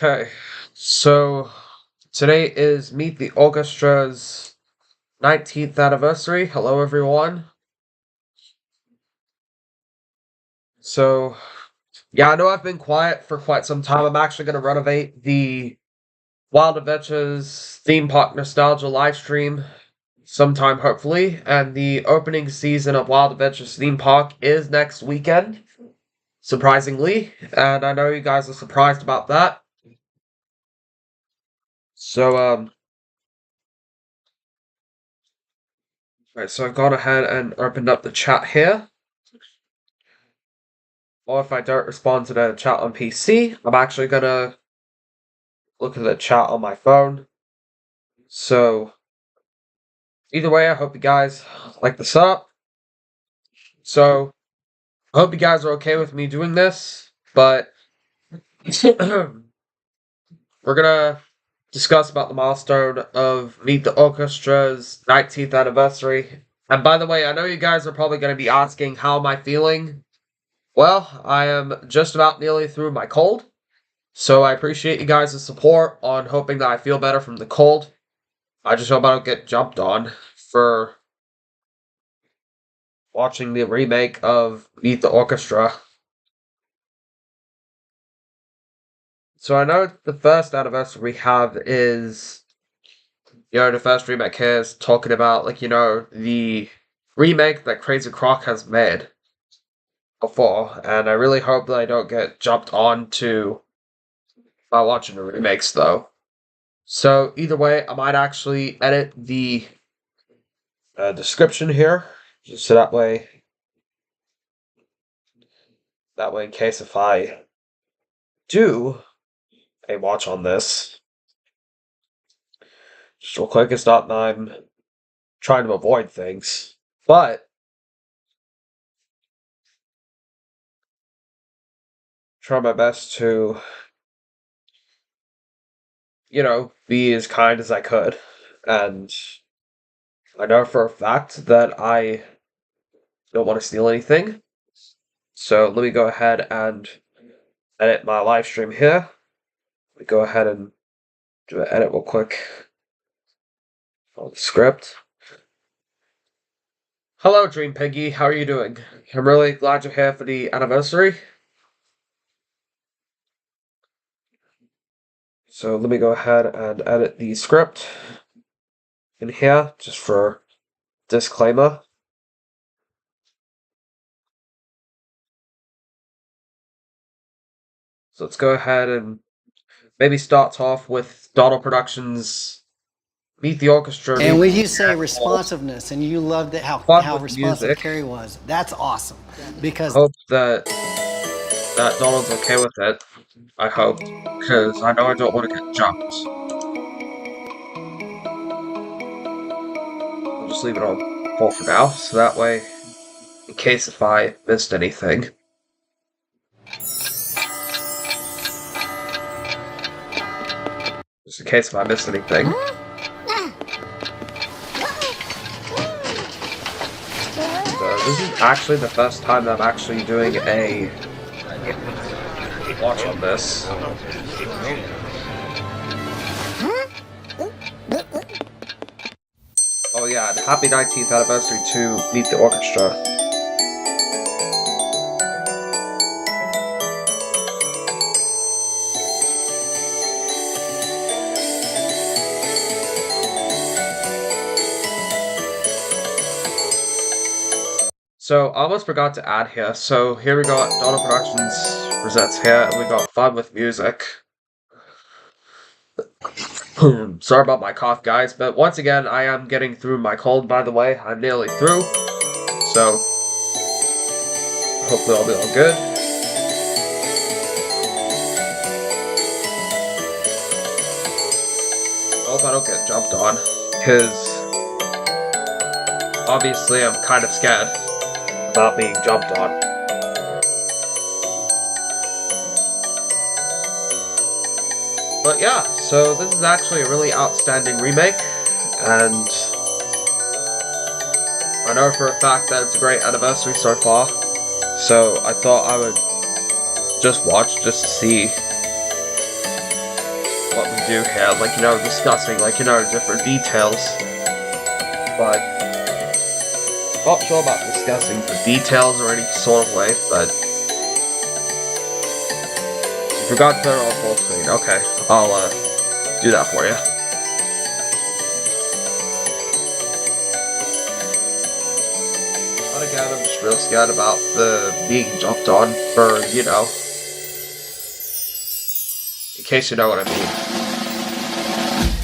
Okay, so today is Meet the Orchestra's 19th anniversary. Hello, everyone. So, yeah, I know I've been quiet for quite some time. I'm actually going to renovate the Wild Adventures theme park nostalgia live stream sometime, hopefully. And the opening season of Wild Adventures theme park is next weekend, surprisingly. And I know you guys are surprised about that. So, right, so I've gone ahead and opened up the chat here. Or if I don't respond to the chat on PC, I'm actually gonna look at the chat on my phone. So, either way, I hope you guys like this up. So, I hope you guys are okay with me doing this, but we're gonna discuss about the milestone of Meet the Orchestra's 19th anniversary. And by the way, I know you guys are probably gonna be asking, how am I feeling? Well, I am just about nearly through my cold. So I appreciate you guys' support on hoping that I feel better from the cold. I just hope I don't get jumped on for watching the remake of Meet the Orchestra. So I know the first anniversary we have is, the first remake here is talking about, the remake that Crazy Croc has made before, and I really hope that I don't get jumped on to by watching the remakes, though. So either way, I might actually edit the description here, just so that way in case if I do a watch on this, just real quick, it's not that I'm trying to avoid things, but try my best to, be as kind as I could. And I know for a fact that I don't want to steal anything. So let me go ahead and edit my live stream here. Let me go ahead and do an edit real quick on the script. Hello, Dream Piggy. How are you doing? I'm really glad you're here for the anniversary. So let me go ahead and edit the script in here, just for disclaimer. So let's go ahead and maybe start off with Donald Productions' Meet the Orchestra. And when you say responsiveness, and you loved it, Fun how with responsive music. Carrie was, that's awesome. I Because hope that Donald's okay with it. I hope, because I know I don't want to get jumped. I'll just leave it on full for now, so that way, in case if I missed anything. Just in case if I missed anything. So this is actually the first time that I'm actually doing a watch on this. Oh yeah, and happy 19th anniversary to Meet the Orchestra. So I almost forgot to add here. So here we got Donald Productions presents here, and we got Fun with Music. Sorry about my cough, guys, but once again, I am getting through my cold, by the way. I'm nearly through, so hopefully I'll be all good. I hope I don't get jumped on, because obviously I'm kind of scared about being jumped on. But yeah, so this is actually a really outstanding remake, and I know for a fact that it's a great anniversary so far, so I thought I would just watch just to see what we do here, like, you know, discussing, like, you know, different details. But not sure about discussing the details or any sort of way, but you forgot to turn on full screen. Okay, I'll do that for you. But again, I'm just real scared about the being jumped on for, you know, in case you know what I mean.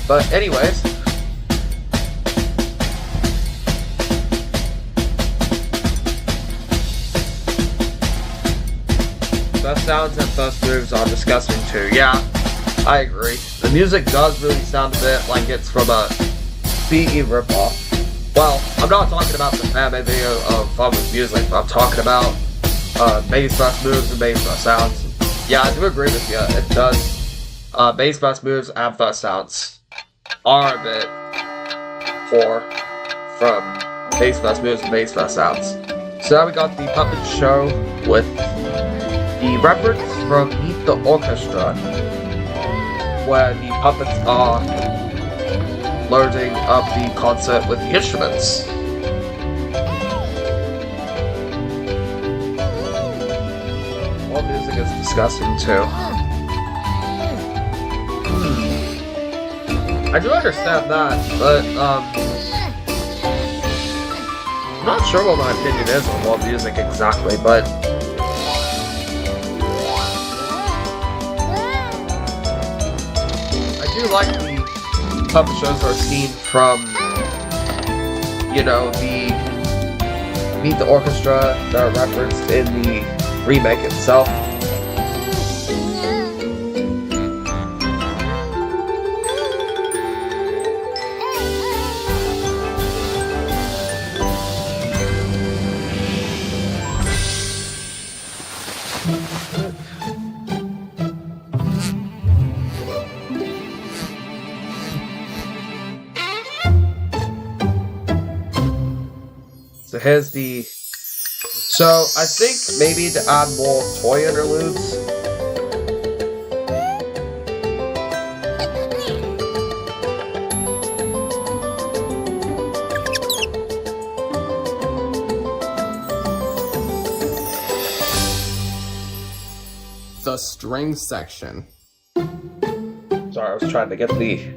But anyways, best sounds and first moves are disgusting too. Yeah, I agree. The music does really sound a bit like it's from a BE ripoff. Well, I'm not talking about the anime video of Farmer's music, but I'm talking about bass first moves and bass first sounds. Yeah, I do agree with you. It does. Bass first moves and first sounds are a bit poor from bass first moves and bass first sounds. So now we got the puppet show with the reference from Meet the Orchestra, where the puppets are loading up the concert with the instruments. All music is disgusting too. I do understand that, but I'm not sure what my opinion is on wall music exactly, but I do like the puppet shows are seen from, you know, the Meet the Orchestra that are referenced in the remake itself. So here's the... So, I think maybe to add more toy interludes. The string section. Sorry, I was trying to get the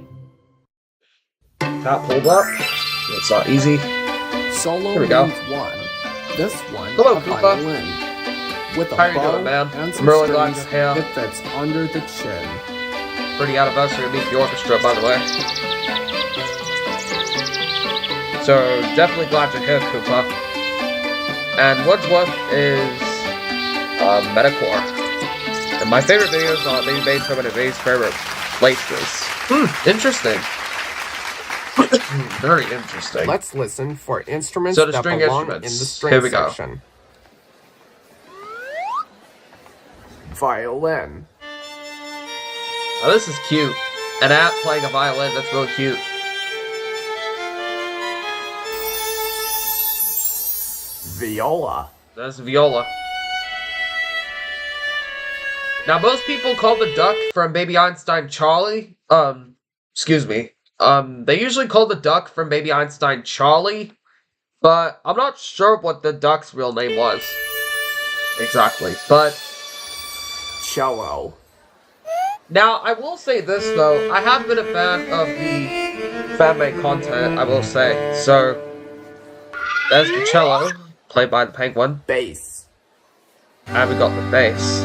top pulled up. It's not easy. Solo Here we go. means one. This one, Hello, a Koopa. violin. With a How you bow doing, man? and some I'm really glad strings, you're here. it fits under the chin. Pretty anniversary of Meet the Orchestra, by the way. So, definitely glad you're here, Koopa. And Woodsworth is Metacore. And my favorite videos are they made some of his favorite places. Interesting. Very interesting. Let's listen for instruments So the that string belong instruments. in the string Here we go. section. Violin. Oh, this is cute. An app playing a violin, that's really cute. Viola. That's viola. Now, most people call the duck from Baby Einstein Charlie. Excuse me. They usually call the duck from Baby Einstein Charlie, but I'm not sure what the duck's real name was. Exactly, but... Cello. Now, I will say this, though. I have been a fan of the fan-made content, I will say. So, there's the cello, played by the penguin. Bass. And we got the bass.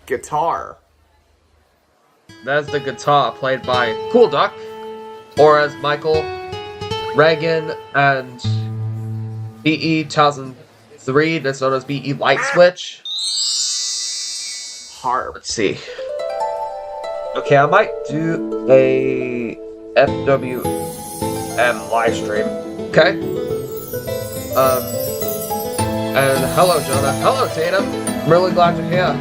Guitar. There's the guitar, played by Cool Duck, or as Michael, Reagan, and BE 2003, that's known as BE Light Switch. Harp. Let's see. Okay, I might do a FWM live stream. Okay? And hello, Jonah. Hello, Tatum. I'm really glad you're here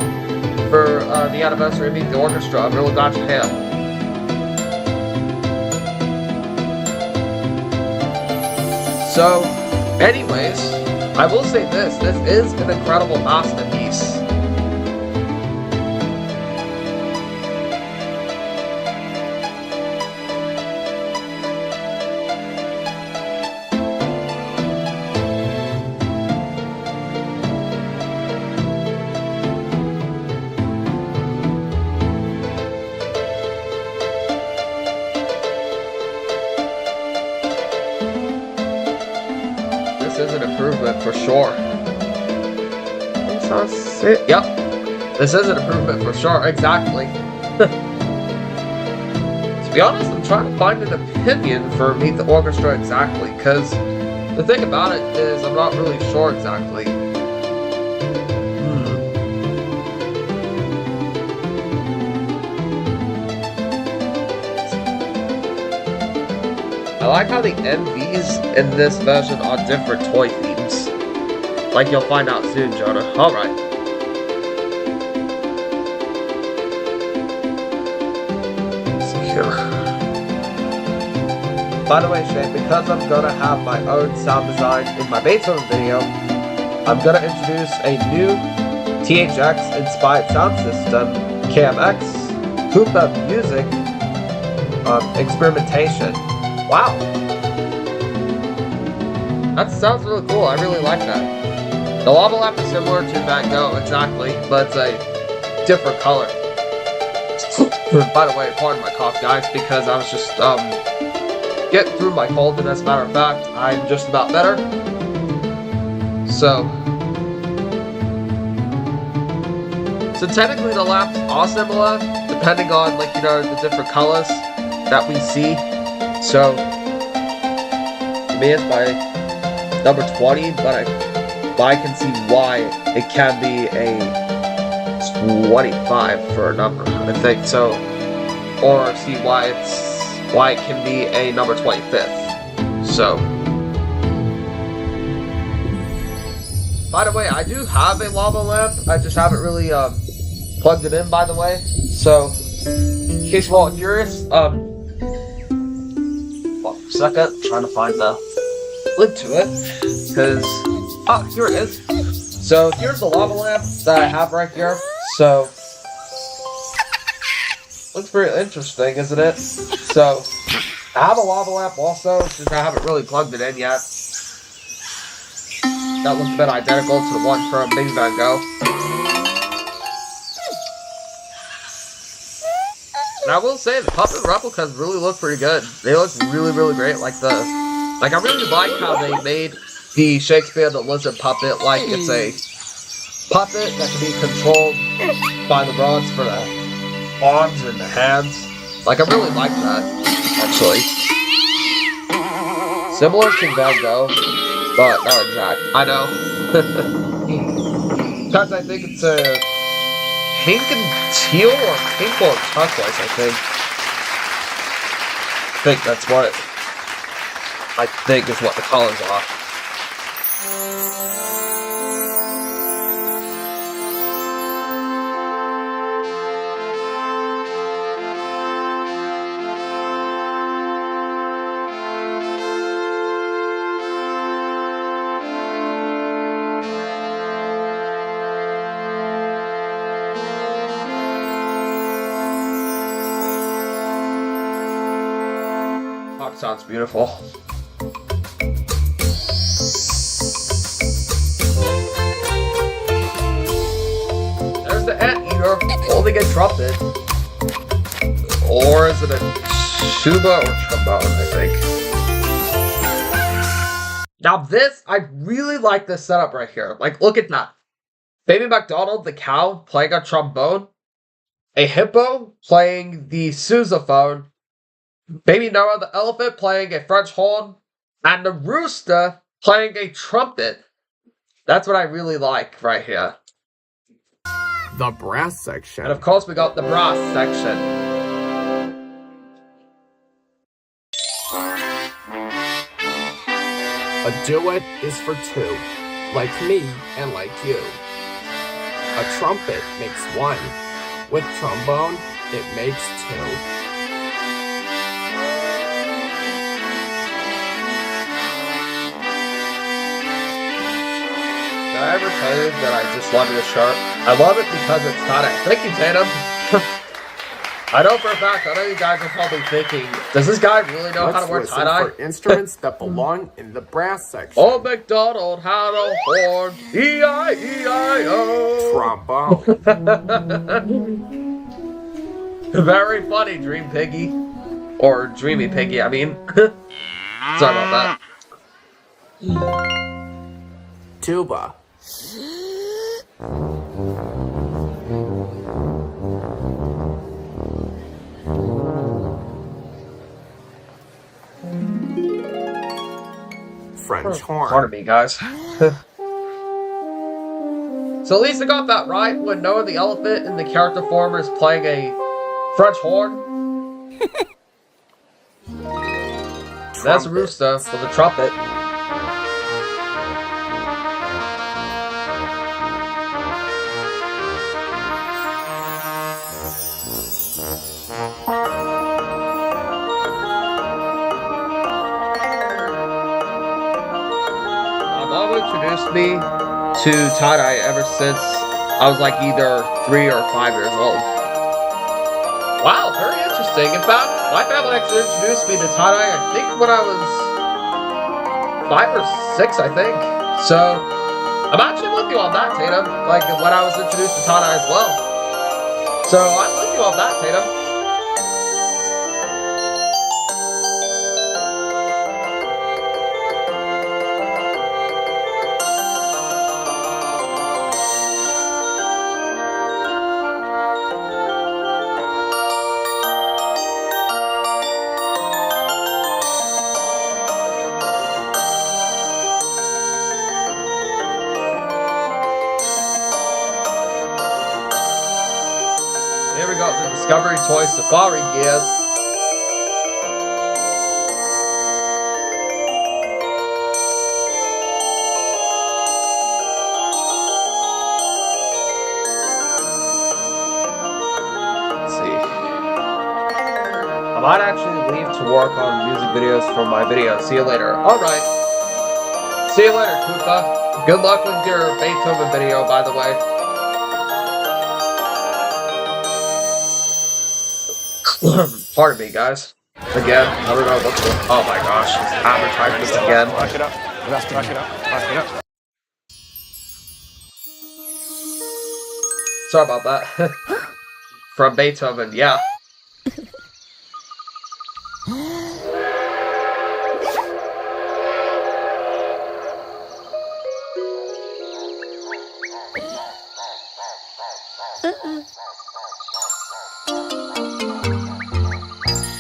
for the anniversary of Meet the Orchestra. I'm really glad you're here. So, Anyways, I will say this is an incredible masterpiece. This is an improvement for sure. Yep. This is an improvement for sure, exactly. To be honest, I'm trying to find an opinion for Meet the Orchestra exactly, because the thing about it is I'm not really sure exactly. I like how the NVs in this version are different toy themes. Like you'll find out soon, Jonah. Alright. Secure. By the way, Shane, because I'm gonna have my own sound design in my Beethoven video, I'm gonna introduce a new THX inspired sound system, KMX, Koopa Music, experimentation. Wow. That sounds really cool. I really like that. The lava lamp is similar to Van Gogh, exactly, but it's a different color. By the way, pardon my cough, guys, because I was just getting through my cold, and as a matter of fact, I'm just about better. So technically the lamps are similar, depending on, like, you know, the different colors that we see. So, to me it's by number 20, but I can see why it can be a 25 for a number, I think so. Or see why it can be a number 25th. So, by the way, I do have a lava lamp, I just haven't really plugged it in, by the way. So, in case you're all curious, second, trying to find the link to it, because, oh, here it is. So here's the lava lamp that I have right here. So, looks pretty interesting, isn't it? So, I have a lava lamp also, since I haven't really plugged it in yet. That looks a bit identical to the one from Baby Van Gogh. And I will say, the puppet replicas really look pretty good. They look really, really great. I really like how they made the Shakespeare the Lizard puppet like it's a puppet that can be controlled by the rods for the arms and the hands. Like, I really like that, actually. Similar to Van Gogh, but not exact. I know. Because I think it's a pink and teal, or pink or turquoise, I think that's what I think is what the colors are. Sounds beautiful. There's the anteater holding a trumpet. Or is it a tuba or trombone, I think. Now this, I really like this setup right here. Like, look at that. Baby McDonald, the cow, playing a trombone. A hippo playing the sousaphone. Baby Noah the elephant playing a French horn, and the rooster playing a trumpet. That's what I really like right here. The brass section. And of course we got the brass section. A duet is for two, like me and like you. A trumpet makes one. With trombone, it makes two. I ever tell you that I just love this shirt? I love it because it's tie-dye. Thank you, Tatum. I know for a fact, I know you guys are probably thinking, does this guy really know how to wear tie-dye? For instruments that belong in the brass section. Old MacDonald had a horn, E-I-E-I-O. Trombone. Very funny, Dream Piggy. Or Dreamy Piggy, I mean. Sorry about that. Tuba. French horn. Pardon me, guys. So at least I got that right when Noah the elephant in the character form is playing a French horn. That's Rooster for the trumpet. My mom introduced me to tie-dye ever since I was like either 3 or 5 years old. Wow, very interesting. In fact, my family actually introduced me to tie-dye, I think, when I was 5 or 6, I think. So, I'm actually with you on that, Tatum. Like, when I was introduced to tie-dye as well. So, I'm with you on that, Tatum. Here we go, the Discovery Toy Safari gears. Let's see. I might actually leave to work on music videos for my video. See you later. Alright. See you later, Koopa. Good luck with your Beethoven video, by the way. Pardon me, guys. Again, I don't know what's going on. Oh my gosh, it's advertisements again. Back it up. Back it up. Back it up. Sorry about that. From Beethoven, yeah.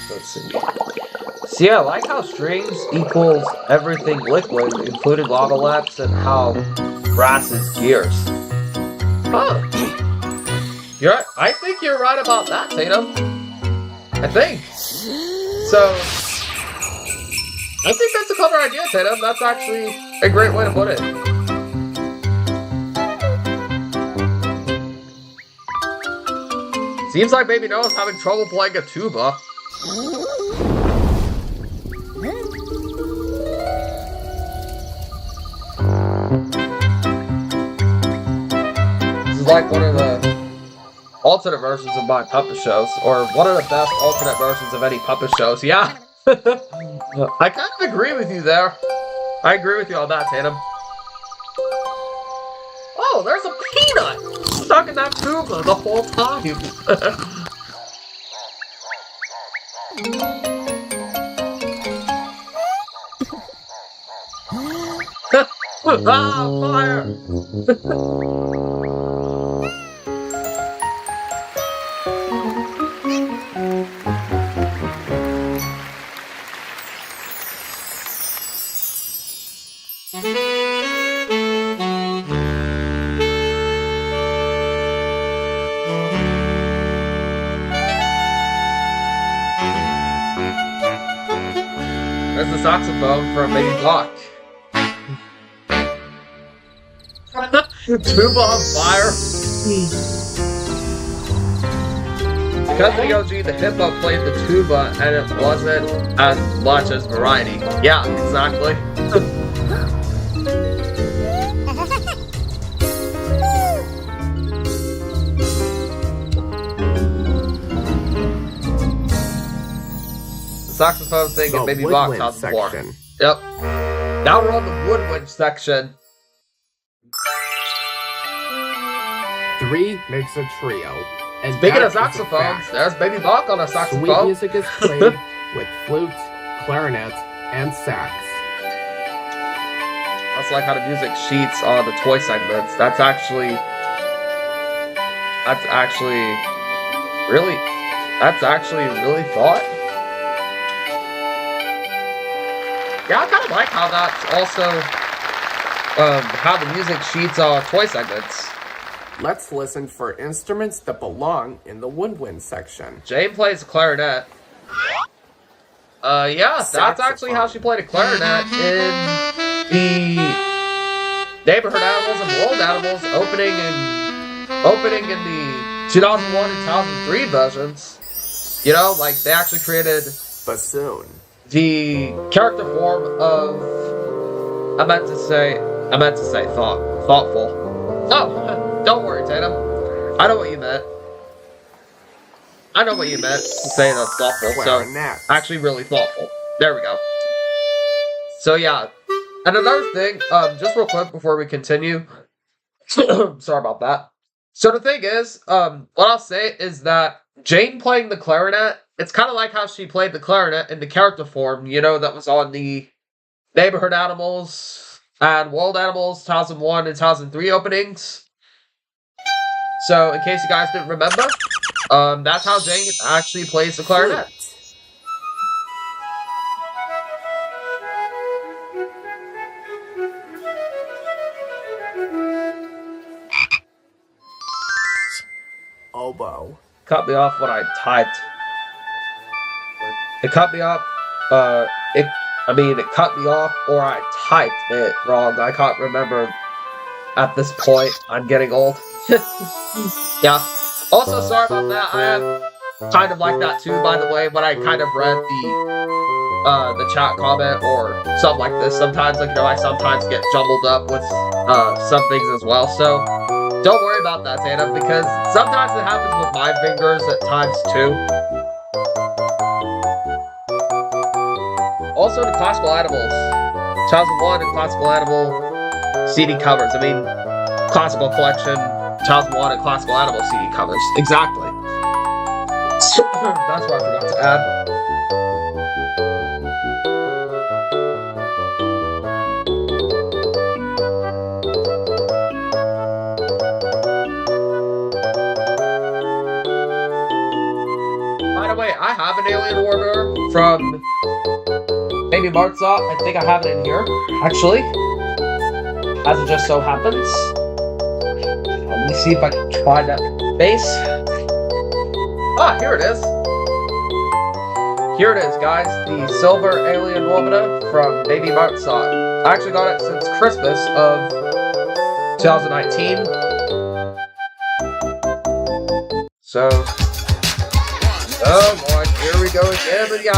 Let's see. See, I like how strings equals everything liquid, including lava lamps, and how brass is gears. Huh. I think you're right about that, Tatum. I think. So, I think that's a clever idea, Tatum. That's actually a great way to put it. Seems like Baby Noah's having trouble playing a tuba. This is like one of the alternate versions of my puppet shows, or one of the best alternate versions of any puppet shows. Yeah, I kind of agree with you there. I agree with you on that, Tatum. Oh, there's a peanut stuck in that tuba the whole time. Ah, fire! There's the saxophone from Baby Block. Tuba on fire. Because the OG, the hippo played the tuba and it wasn't as much as variety. Yeah, exactly. saxophone thing The in Baby Bach woodwind 2004. section. Yep. Now we're on the woodwind section. 3 makes a trio. And Speaking that of is a saxophones, fact. there's Baby Bach on a Sweet saxophone. music is played with flute, clarinet, and sax. That's like how the music sheets on the toy segments. That's actually really thought. Yeah, I kind of like how that's also how the music sheets on toy segments. Let's listen for instruments that belong in the woodwind section. Jane plays the clarinet. Yeah, that's actually how she played a clarinet in the Neighborhood Animals and World Animals opening in the 2001 and 2003 versions. You know, like they actually created Bassoon. the character form of I meant to say thoughtful. Oh, don't worry, Tatum. I know what you meant. I know what you meant to say that's thoughtful. Clarinet. So actually really thoughtful. There we go. So yeah. And another thing, just real quick before we continue. Sorry about that. So the thing is, what I'll say is that Jane playing the clarinet, it's kind of like how she played the clarinet in the character form, you know, that was on the Neighborhood Animals and World Animals 2001 and 2003 openings. So, in case you guys didn't remember, that's how Jane actually plays the clarinet. Oboe. Cut me off when I typed. It cut me off, it cut me off or I typed it wrong. I can't remember at this point. I'm getting old. Yeah. Also, sorry about that. I am kind of like that too, by the way, when I kind of read the chat comment or something like this. Sometimes, like, you know, I sometimes get jumbled up with some things as well. So don't worry about that, Tatum, because sometimes it happens with my fingers at times too. Also, the Classical Animals 2001 and Classical Animal CD covers. I mean, Classical Collection 2001 and Classical Animal CD covers. Exactly. That's what I forgot to add. By the way, I have an alien order from Baby Mozart. I think I have it in here, actually. As it just so happens. Let me see if I can try that bass. Ah, here it is. Here it is, guys. The Silver Alien Womana from Baby Mozart. I actually got it since Christmas of 2019. So, oh boy, here we go again with the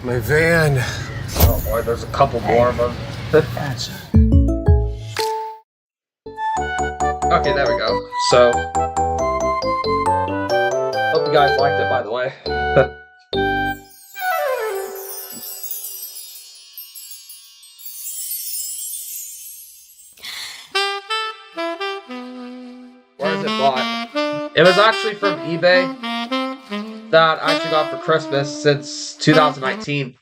My van. Oh boy, there's a couple more of them. Gotcha. Okay, there we go. So, hope you guys liked it, by the way. Where is it bought? It was actually from eBay that I actually got for Christmas since 2019.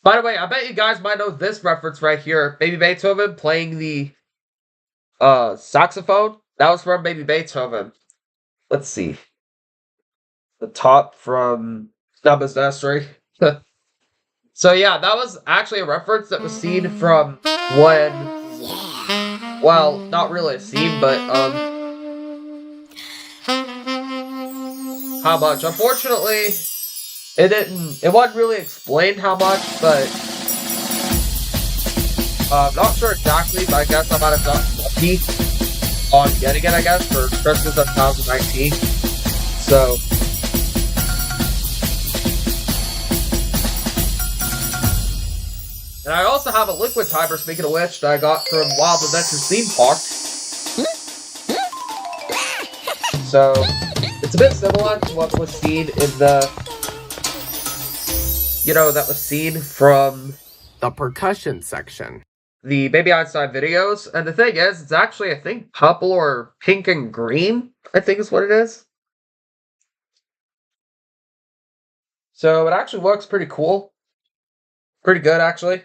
By the way, I bet you guys might know this reference right here. Baby Beethoven playing the saxophone. That was from Baby Beethoven. Let's see. The top from Numbers Nursery. So yeah, that was actually a reference that was seen from when... Well, not really a scene, but how much? Unfortunately, it wasn't really explained how much, but not sure exactly, but I guess I might have gotten lucky on getting it, I guess, for Christmas of 2019. So, and I also have a liquid timer, speaking of which, that I got from Wild Adventures Theme Park. So, it's a bit similar to what was seen in the you know, that was seen from the percussion section. the Baby Einstein videos. And the thing is, it's actually, I think, purple or pink and green, I think is what it is. So it actually works pretty cool. Pretty good, actually.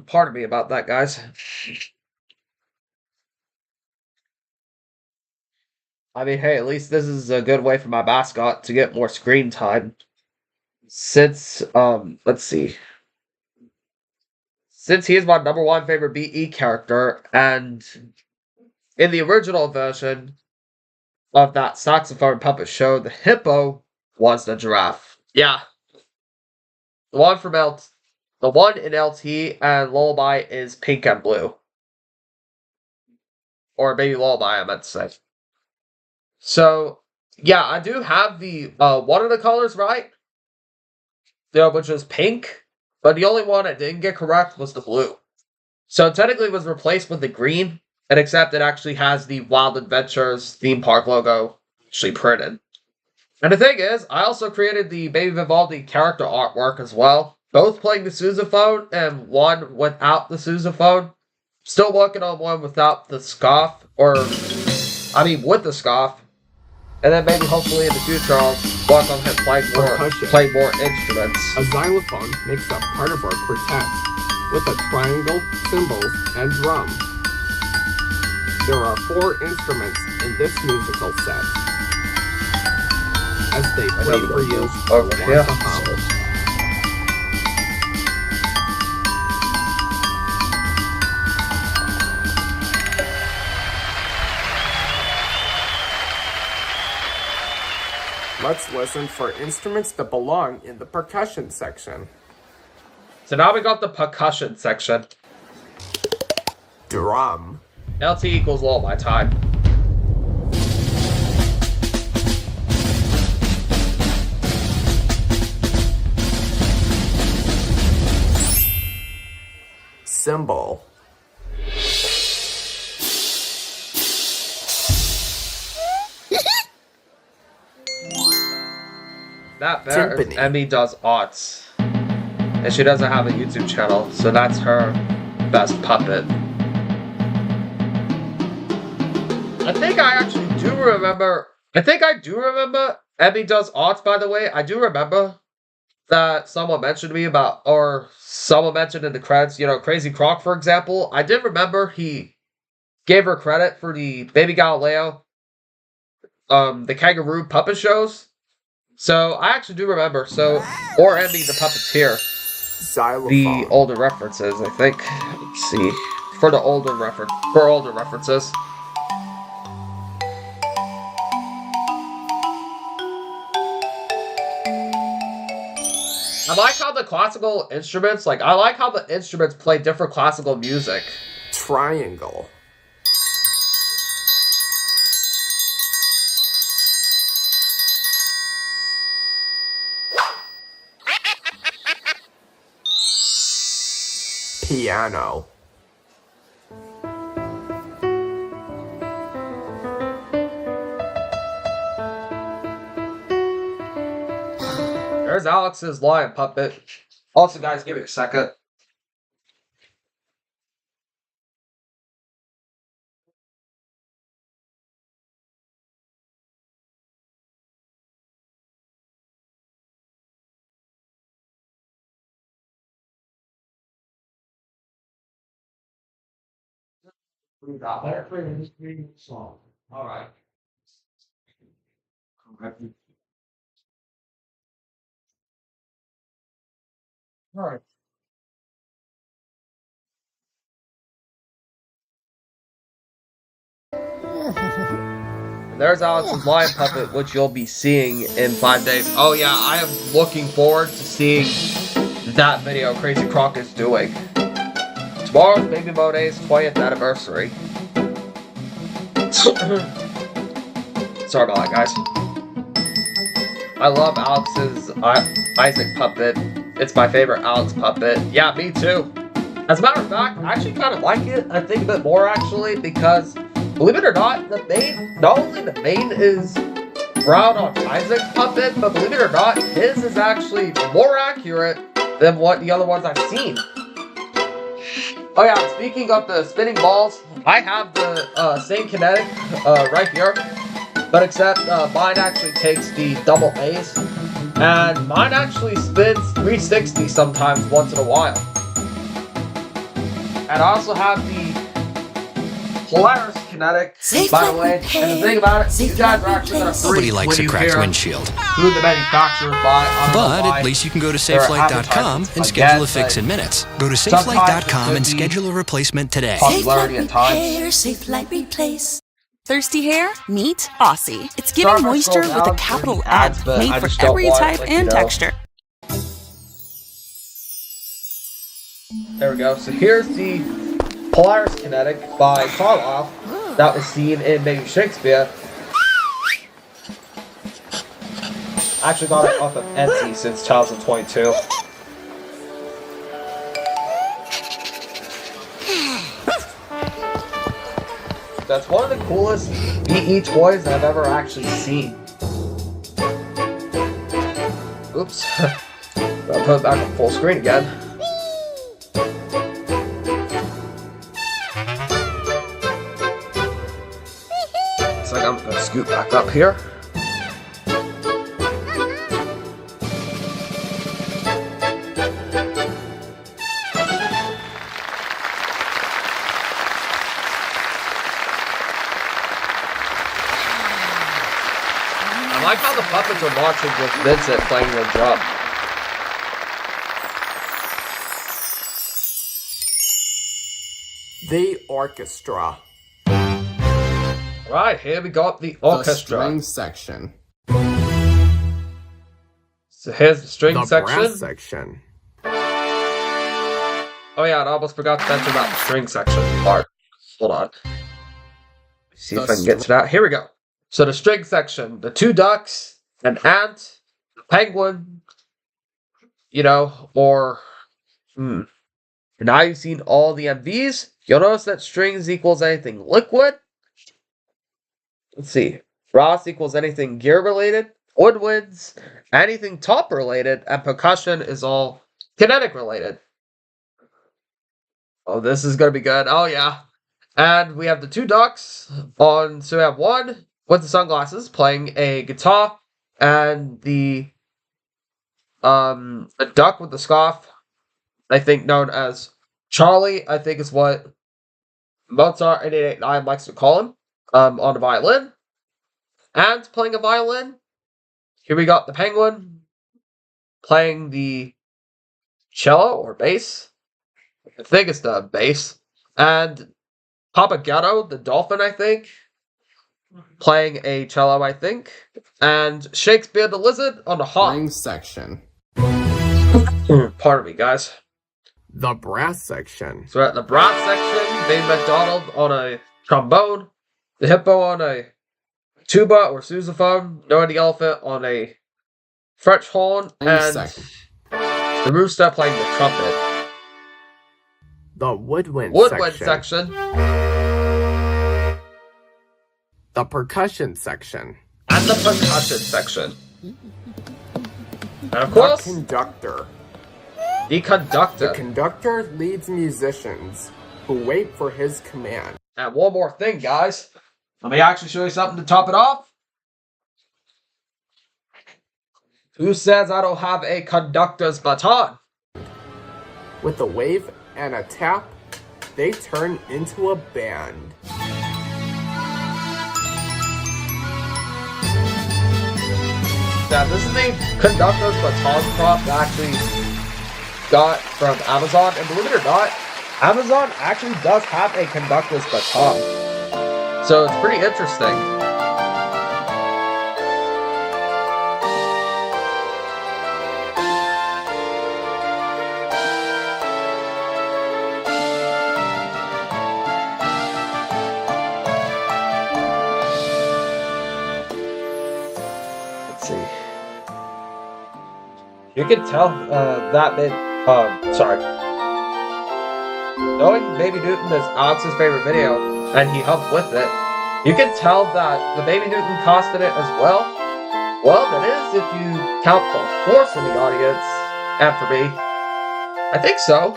Pardon me about that, guys. I mean, hey, at least this is a good way for my mascot to get more screen time. Since, let's see. Since he is my #1 favorite BE character, and in the original version of that saxophone puppet show, the hippo was the giraffe. Yeah. The one in LT and Lullaby is pink and blue. Or Baby Lullaby, I meant to say. So, yeah, I do have the one of the colors right. Yeah, which is pink. But the only one I didn't get correct was the blue. So technically it was replaced with the green, and except it actually has the Wild Adventures theme park logo actually printed. And the thing is, I also created the Baby Vivaldi character artwork as well. Both playing the sousaphone and one without the sousaphone. Still working on one without the scarf, with the scarf. And then maybe hopefully in the future I'll work on him playing more instruments. A xylophone makes up part of our quartet, with a triangle, cymbals, and drum. There are 4 instruments in this musical set. As they play for you, over want here. to hum. Let's listen for instruments that belong in the percussion section. So now we got the percussion section. Drum. LT equals lullaby time. Cymbal. That bear, Timpani. Emmy does arts. And she doesn't have a YouTube channel, so that's her best puppet. I think I actually do remember. Emmy does arts, by the way. I do remember that someone mentioned to me about, or someone mentioned in the credits, you know, Crazy Croc, for example. I did remember he gave her credit for the Baby Galileo, the kangaroo puppet shows. So I actually do remember. So, or Emmy the Puppeteer. Xylophone. The older references, I think. Let's see. For older references. I like how the classical instruments, I like how the instruments play different classical music. Triangle. Piano. There's Alex's lion puppet. Also, guys, give me a second. All right. All right. There's Alex's lion puppet, which you'll be seeing in 5 days. Oh yeah, I am looking forward to seeing that video Crazy Croc is doing. Tomorrow's Baby Monet's 20th anniversary. Sorry about that, guys. I love Alex's Isaac puppet. It's my favorite Alex puppet. Yeah, me too. As a matter of fact, I actually kind of like it. I think a bit more, actually, because, believe it or not, not only the main is route on Isaac's puppet, but believe it or not, his is actually more accurate than what the other ones I've seen. Oh yeah, speaking of the spinning balls, I have the same kinetic right here, but except mine actually takes the double A's, and mine actually spins 360 sometimes once in a while. And I also have the Polaris kinetic, by the way, and the thing about it, you guys are actually going to freak Nobody likes when a you cracked hear windshield. who the manufacturer by on But at least you can go to safelight.com and schedule a fix in minutes. Go to safelight.com and schedule a replacement today. Popularity at times. Safe Light Replace. Thirsty hair? Meet Aussie. It's giving moisture with a capital N, made for every type and texture. There we go. So here's the Polaris Kinetic by Carlisle that was seen in Baby Shakespeare. I actually got it off of Etsy since 2022. That's one of the coolest BE toys I've ever actually seen. Oops. I'll put it back on full screen again. I'm gonna scoot back up here. I like how the puppets are marching with Vincent playing the drum. The Orchestra. Right, here we got the Orchestra. The string section. So here's the string The section. brass section. Oh yeah, I almost forgot to mention about the string section part. Hold on. See if I can get to that. Here we go. So the string section, the two ducks, an ant, a penguin, or And now you've seen all the MVs. You'll notice that strings equals anything liquid. Let's see. Brass equals anything gear related. Woodwinds, anything top related. And percussion is all kinetic related. Oh, this is going to be good. Oh, yeah. And we have the two ducks on. So we have one with the sunglasses playing a guitar. And a duck with the scarf, I think known as Charlie, I think is what Mozart 889 likes to call him. On a violin. And playing a violin. Here we got the penguin playing the cello or bass. I think it's the bass. And Papageno, the dolphin, I think, playing a cello, I think. And Shakespeare the lizard on the harp. String section. Pardon me, guys. The brass section. So we're at the brass section. Dave McDonald on a trombone. The hippo on a tuba or sousaphone. Noah the elephant on a French horn. And the rooster playing the trumpet. The woodwind section. The percussion section. And the percussion section. And of course, the conductor. The conductor. The conductor leads musicians who wait for his command. And one more thing, guys. Let me actually show you something to top it off. Who says I don't have a conductor's baton? With a wave and a tap, they turn into a band. Now, this is the conductor's baton prop that I actually got from Amazon. And believe it or not, Amazon actually does have a conductor's baton. So it's pretty interesting. Let's see. You can tell that bit. Sorry. Knowing Baby Newton is Alex's favorite video, and he helped with it, you can tell that the Baby Newton costed it as well, Well, that is if you count the horse in the audience, and for me. I think so.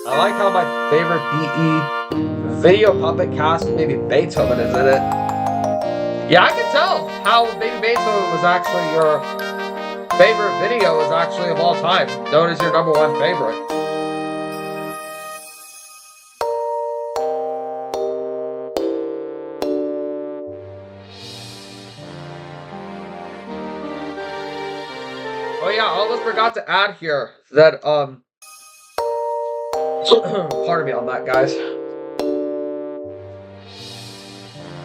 I like how my favorite BE video puppet cast maybe Beethoven is in it. Yeah, I can tell how Baby Beethoven was actually your favorite video is actually of all time, known as your #1 favorite. Oh yeah, I almost forgot to add here that, pardon me on that, guys.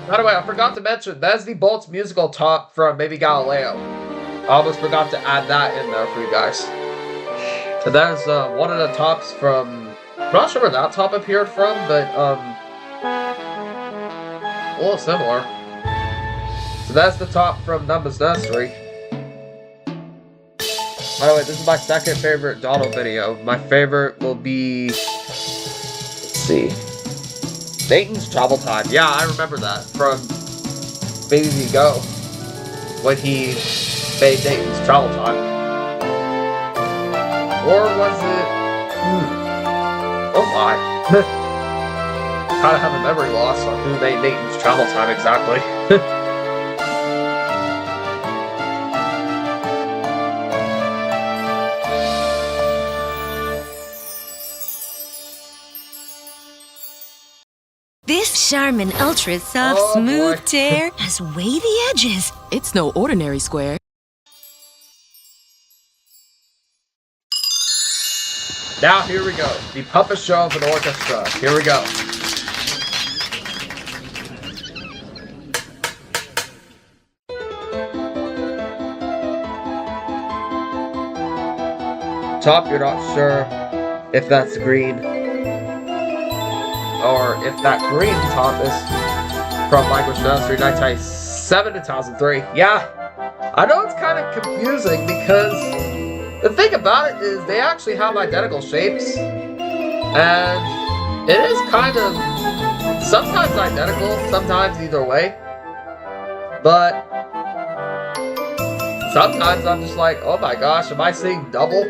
By the way, I forgot to mention, that's the Bolt's musical top from Maybe Galileo. I almost forgot to add that in there for you guys. So that is one of the tops from, I'm not sure where that top appeared from, but a little similar. So that's the top from Numba's Nursery. By the way, this is my second favorite Donald video. My favorite will be, let's see, Nathan's Travel Time. Yeah, I remember that from Baby Go, when he made Nathan's Travel Time. Or was it, oh my, kind of have a memory loss on who made Nathan's Travel Time exactly. This Charmin Ultra Soft Smooth Tear has wavy edges. It's no ordinary square. Now here we go. The puppet show of an orchestra. Here we go. Top, you're not sure if that's green. Or if that green top is from Language Nursery 1997 to 2003. Yeah, I know it's kind of confusing because the thing about it is they actually have identical shapes. And it is kind of sometimes identical, sometimes either way. But sometimes I'm just like, oh my gosh, am I seeing double?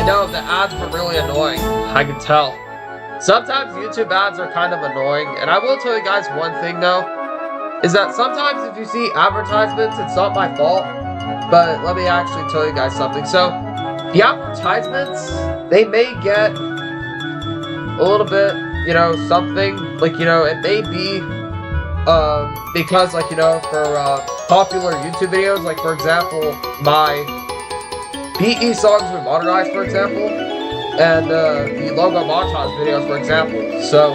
No, the ads were really annoying. I can tell. Sometimes YouTube ads are kind of annoying, and I will tell you guys one thing though, is that sometimes if you see advertisements, it's not my fault, but let me actually tell you guys something. So, the advertisements, they may get a little bit, you know, something, like, you know, it may be, because, like, you know, for, popular YouTube videos, like, for example, my BE songs were modernized, for example, and the logo montage videos, for example. So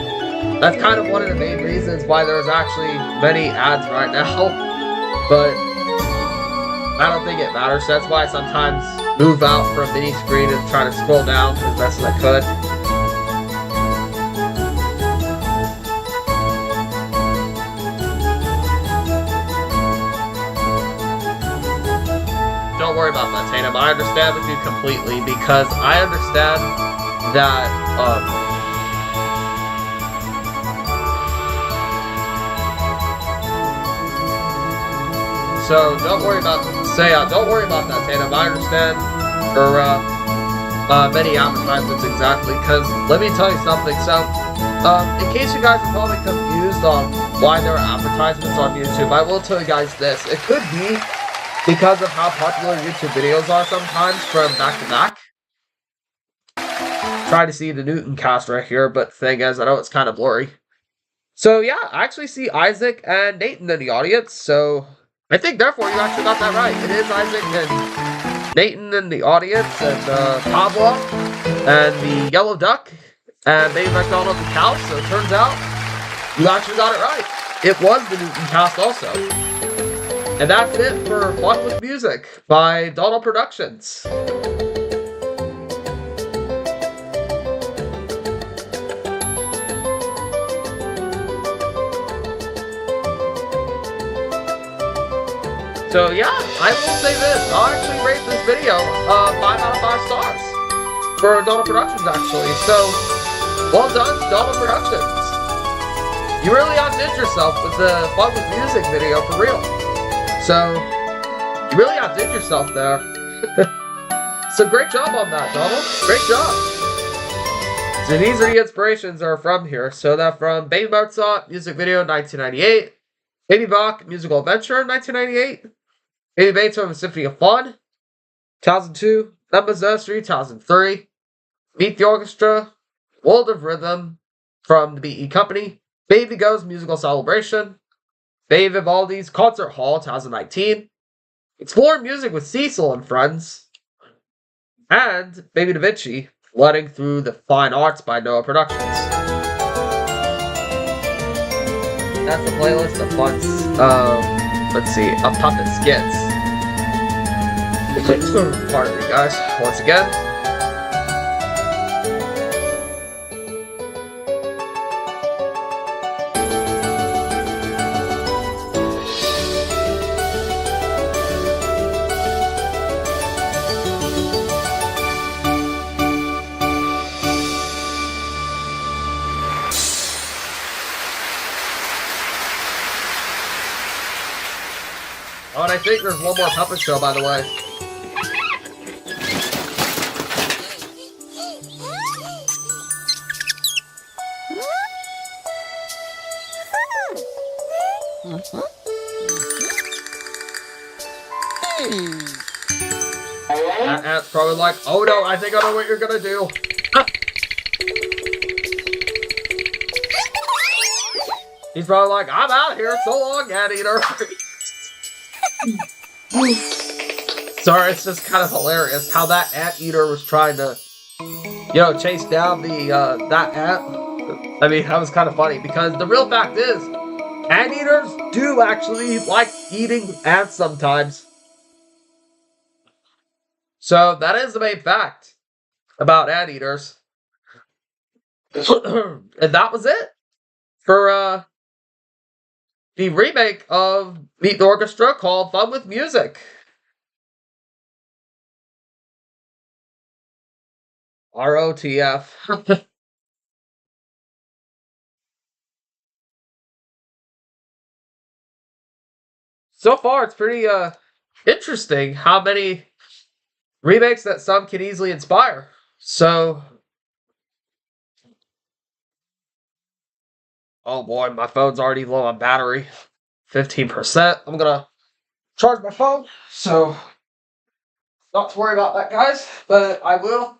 that's kind of one of the main reasons why there's actually many ads right now. But I don't think it matters. That's why I sometimes move out from mini screen and try to scroll down as best as I could. Don't worry about that, Tatum. I understand with you completely because I understand that, so don't worry about that, Tatum. I understand for, many advertisements exactly, because let me tell you something. So, in case you guys are probably confused on why there are advertisements on YouTube, I will tell you guys this. It could be because of how popular YouTube videos are sometimes from back to back. Try to see the Newton cast right here, but the thing is, I know it's kind of blurry. So yeah, I actually see Isaac and Nathan in the audience, so I think therefore you actually got that right. It is Isaac and Nathan in the audience, and Pablo, and the Yellow Duck, and Baby McDonald the cow, so it turns out you actually got it right. It was the Newton cast also. And that's it for Fun with Music by Donald Productions. So yeah, I will say this. I'll actually rate this video 5 out of 5 stars for Donald Productions actually. So well done, Donald Productions. You really outdid yourself with the Fun with Music video for real. So you really outdid yourself there. So great job on that, Donald. Great job. So these are the inspirations that are from here. So that from Baby Mozart music video 1998, Baby Bach musical adventure 1998. Baby Beethoven Symphony of Fun, 2002, Numbers Nursery, 2003, Meet the Orchestra, World of Rhythm from the BE Company, Baby Goes Musical Celebration, Baby Vivaldi's Concert Hall, 2019, Explore Music with Cecil and Friends, and Baby Da Vinci, Flooding Through the Fine Arts by Noah Productions. That's the playlist of fun, let's see, of puppet skits. Pardon me, guys, once again. Oh, and I think there's one more puppet show, by the way. That ant's probably like, oh no, I think I know what you're gonna do. He's probably like, I'm out here, so long, anteater. Sorry, it's just kind of hilarious how that anteater was trying to, chase down the that ant. I mean, that was kind of funny because the real fact is, anteaters do actually like eating ants sometimes. So that is the main fact about anteaters. And that was it for the remake of Meet the Orchestra called Fun with Music. ROTF. So far, it's pretty interesting how many remakes that some can easily inspire. So, oh boy, my phone's already low on battery. 15%. I'm gonna charge my phone, so not to worry about that, guys, but I will.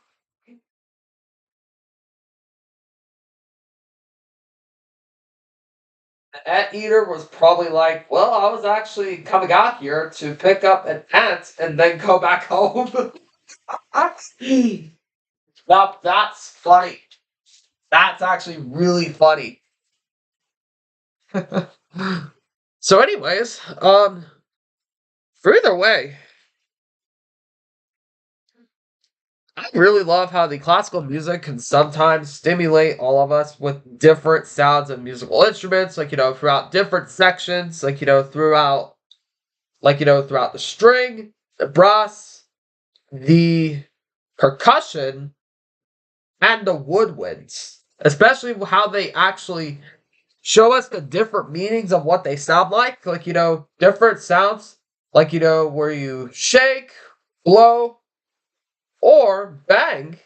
The anteater was probably like, well, I was actually coming out here to pick up an ant and then go back home. Now, that's funny. That's actually really funny. So anyways, for either way, I really love how the classical music can sometimes stimulate all of us with different sounds of musical instruments, throughout different sections, throughout the string, the brass, the percussion, and the woodwinds. Especially how they actually show us the different meanings of what they sound like. Different sounds, where you shake, blow, or bang,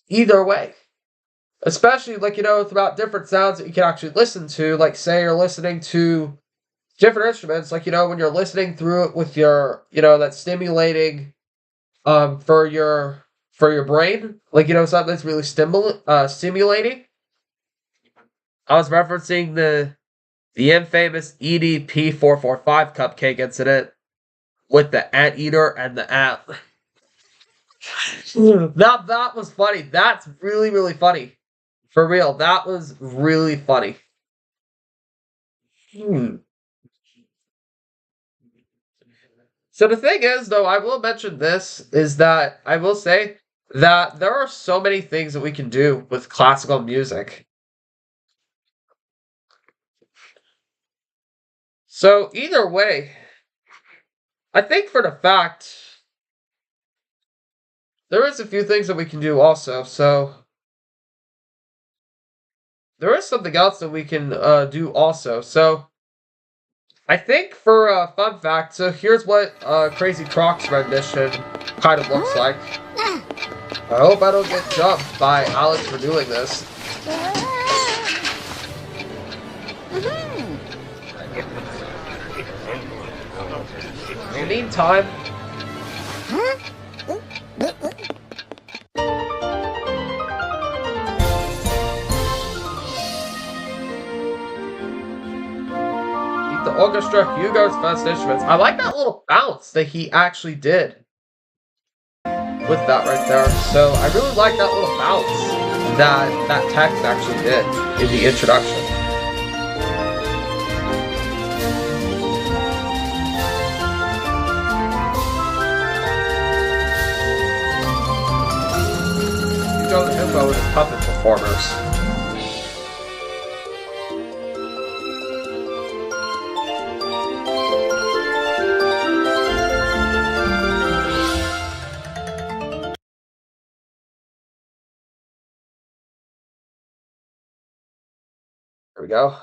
either way. Especially, throughout different sounds that you can actually listen to. Like, say you're listening to different instruments, when you're listening through it with your, that's stimulating, for your brain. Something that's really stimulating. I was referencing the infamous EDP-445 cupcake incident with the anteater and the ant. That was funny. That's really, really funny. For real, that was really funny. So the thing is, though, I will mention this, is that I will say that there are so many things that we can do with classical music. So either way, I think for the fact, there is a few things that we can do also, so there is something else that we can do also. So I think for a fun fact, so here's what Crazy Croc's rendition kind of looks like. I hope I don't get jumped by Alex for doing this. In the meantime, the Orchestra Hugo's Best Instruments. I like that little bounce that he actually did with that right there. So I really like that little bounce that text actually did in the introduction. Hugo the Himbo and his puppet performers. There we go.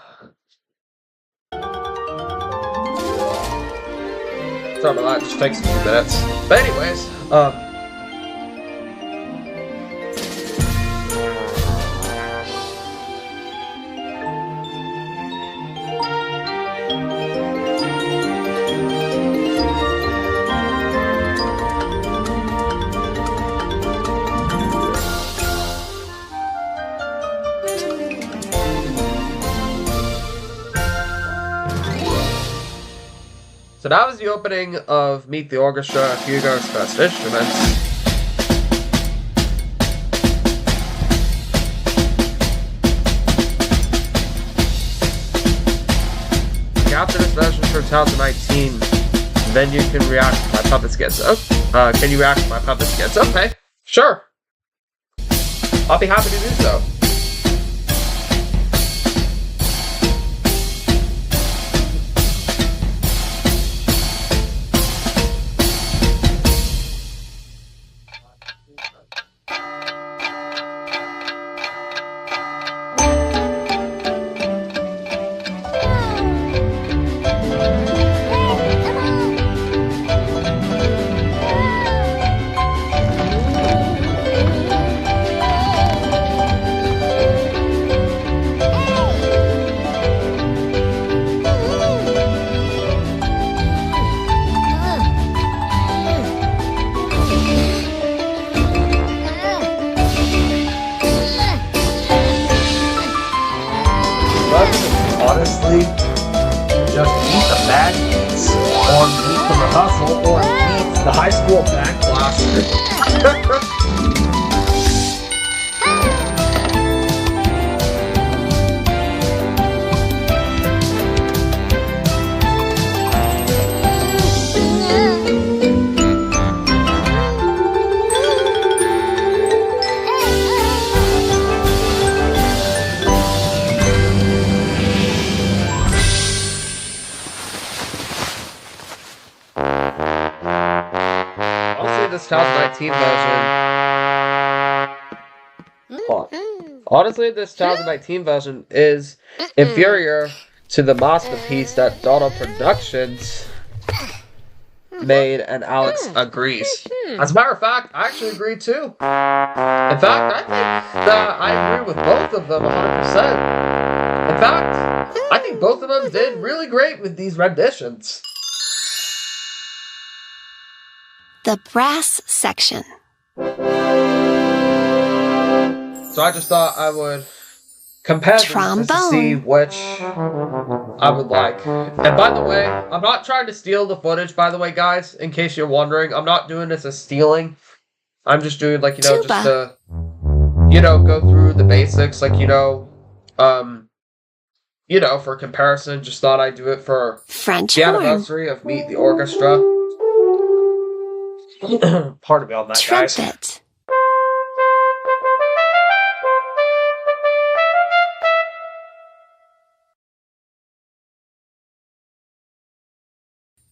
Sorry about that, just takes a few minutes. But anyways, so that was the opening of Meet the Orchestra, Hugo's Best Instruments. After this version for 2019, then you can react to my puppet skits. Oh, can you react to my puppet skits? Okay, sure. I'll be happy to do so. Honestly, just Meet the Mad Kids, or Meet the Rehearsal, or Meet the High School Band Class. This 2019 version. Honestly, this 2019 version is inferior to the masterpiece that Dono Productions made, and Alex agrees. As a matter of fact, I actually agree too. In fact, I think that I agree with both of them 100%. In fact, I think both of them did really great with these renditions. The brass section. So I just thought I would compare them just to see which I would like. And by the way, I'm not trying to steal the footage, by the way, guys, in case you're wondering. I'm not doing this as stealing. I'm just doing, like, just to, go through the basics, like, for comparison. Just thought I'd do it for French the horn. anniversary of Meet the Orchestra. Pardon me on that, guys. Trumpet.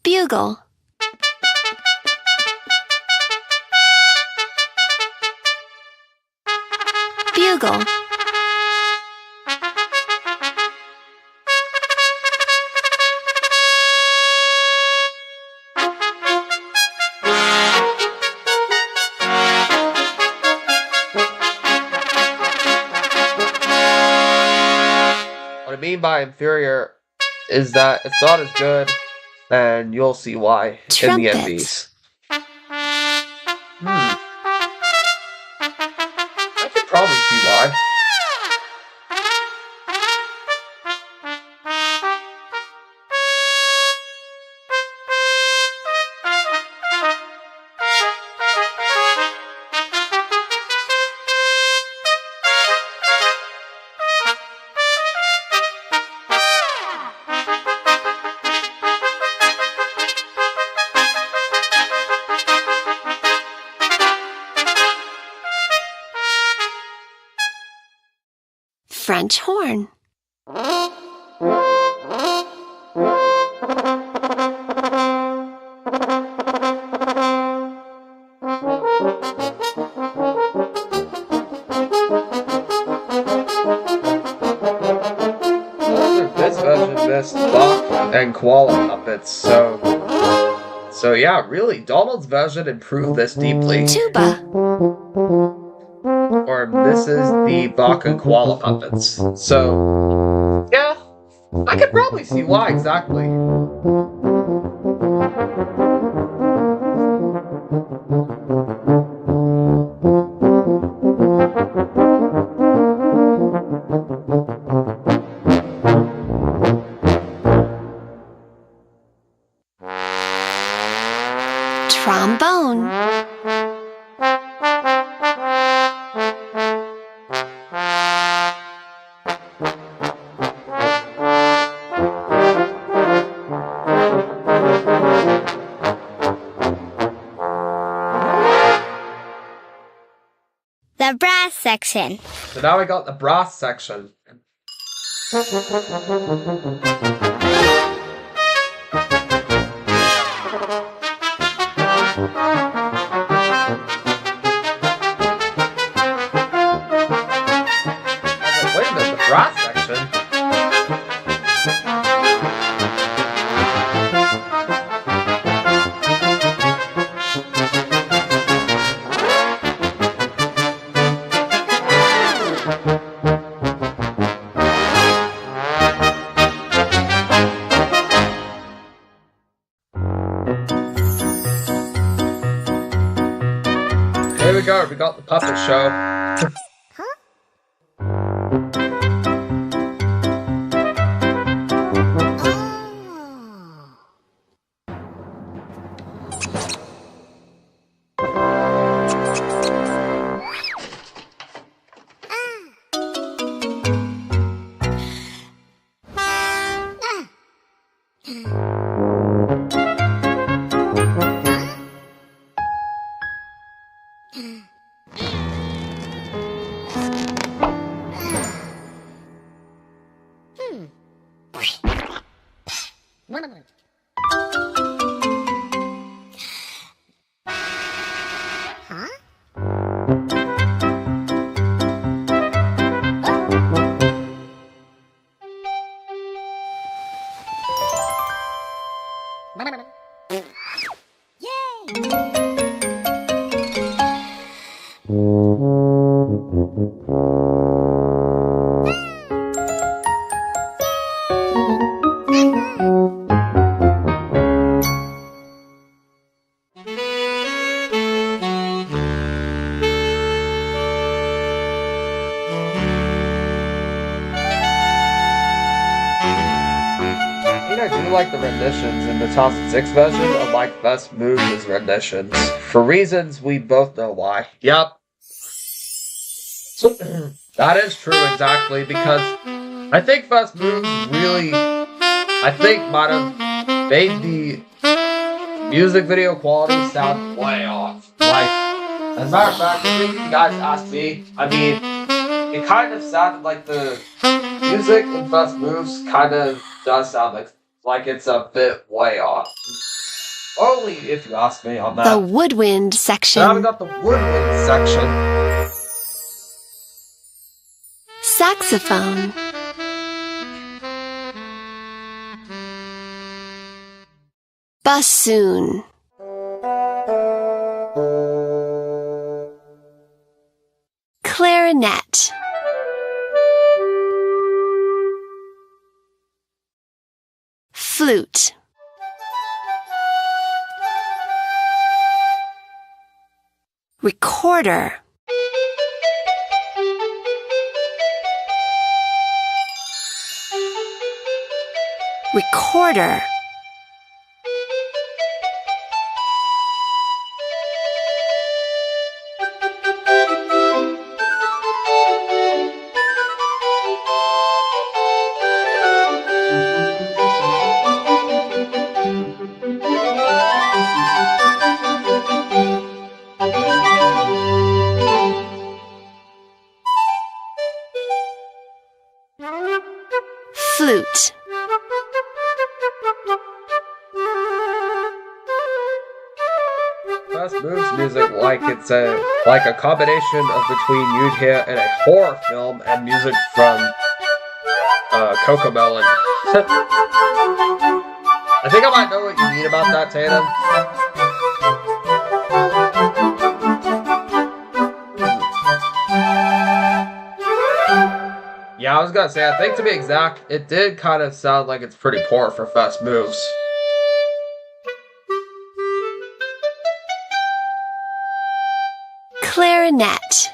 Bugle. Google. What I mean by inferior is that it's not as good, and you'll see why in the Trumpet. MVs. I could probably see why. French horn. This version missed Bach and koala puppets, so yeah, really, Donald's version improved this deeply. Tuba. Or misses the Bach and koala puppets. So, yeah, I could probably see why exactly. Trombone. The brass section. So now we got the brass section. Wait a minute, the brass section? Here we go, we got the puppet show. I do like the renditions in the 2006 version of like Best Moves as renditions. For reasons we both know why. Yep. So, that is true exactly, because I think Best Moves really, might have made the music video quality sound way off. Like, as a matter of fact, I think if you guys asked me, I mean, it kind of sounded like the music in Best Moves kind of does sound like it's a bit way off. Only if you ask me on that. The Woodwind section. Now we got the Woodwind section. Saxophone. Bassoon. Clarinet. Flute. Recorder. Recorder. Flute. First Moves music like it's a combination of between you'd hear in a horror film and music from Cocomelon. I think I might know what you mean about that, Tatum. Yeah, I was gonna say, I think to be exact, it did kind of sound like it's pretty poor for First Moves. Clarinet.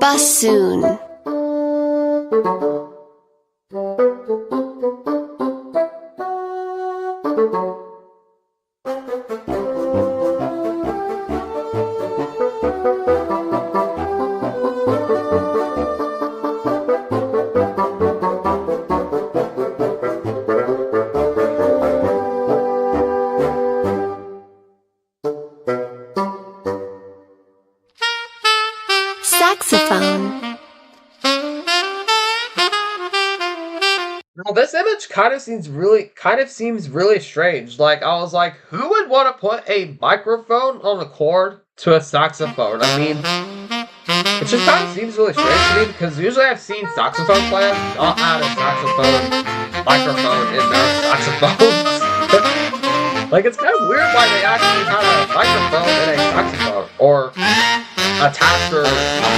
Bassoon. Saxophone. Now this image kind of seems really strange. Like, I was like, who would want to put a microphone on a cord to a saxophone? I mean, it just kind of seems really strange to me, because usually I've seen saxophone players not add a saxophone microphone in their saxophones. Like, it's kind of weird why they actually have a microphone in a saxophone, or attached, or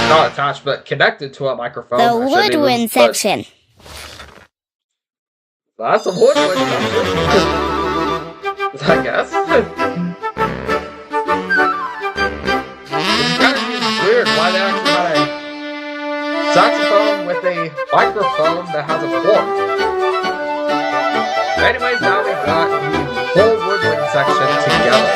not attached, but connected to a microphone. The Woodwind section. That's a Woodwind section, I guess. It kind of seems weird why they actually had a saxophone with a microphone that has a port. Anyways, now we've got the whole Woodwind section together.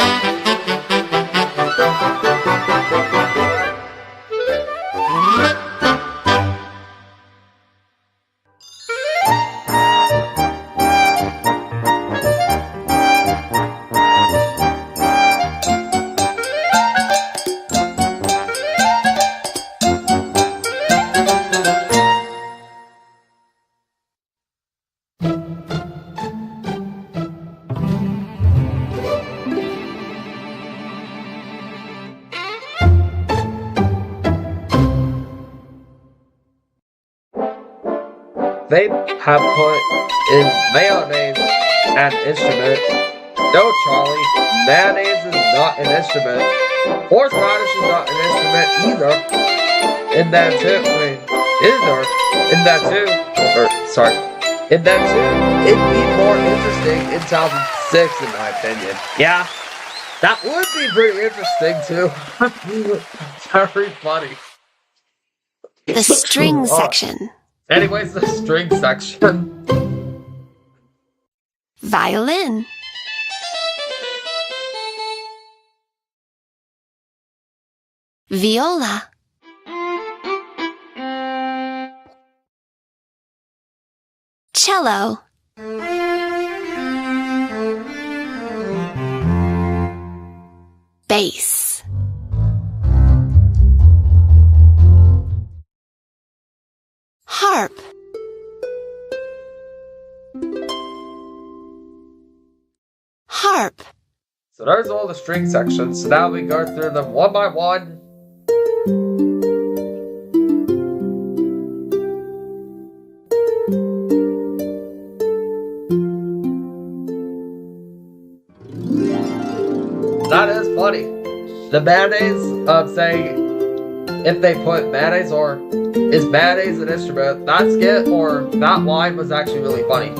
They have put in mayonnaise an instrument. No, Charlie, mayonnaise is not an instrument. Horseradish is not an instrument either. In that too, it'd be more interesting in 2006, in my opinion. Yeah, that would be pretty interesting too. Very funny. The string section. Anyways, the string section. Violin. Viola. Cello. Bass. Harp. Harp. So there's all the string sections. So now we go through them one by one. That is funny. The mayonnaise, say, if they put mayonnaise or is mayonnaise an instrument, that skit or that line was actually really funny.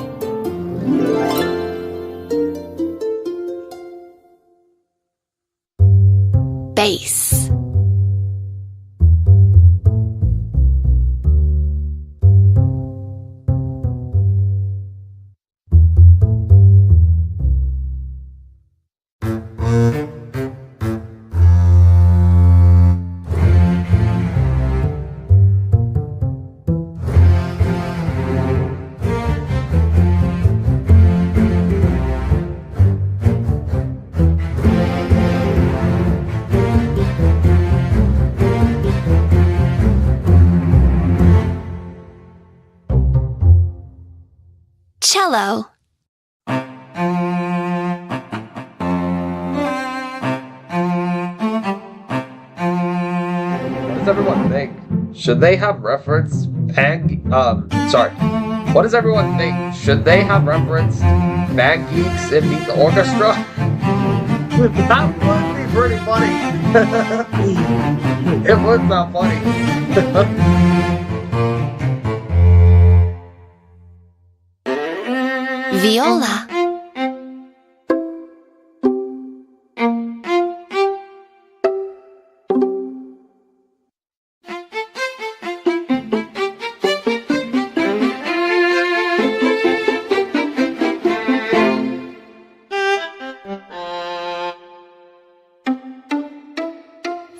Bass. Cello. What does everyone think? Should they have referenced sorry. What does everyone think? Should they have referenced Band Geeks in Meet the Orchestra? That would be pretty funny. It would sound funny. Viola.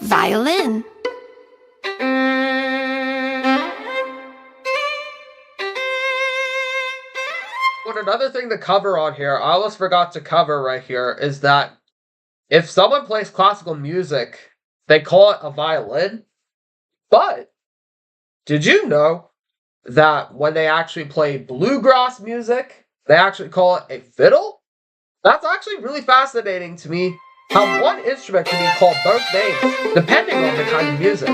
Violin. But another thing to cover on here, I almost forgot to cover right here, is that if someone plays classical music, they call it a violin. But did you know that when they actually play bluegrass music, they actually call it a fiddle? That's actually really fascinating to me, how one instrument can be called both names, depending on the kind of music.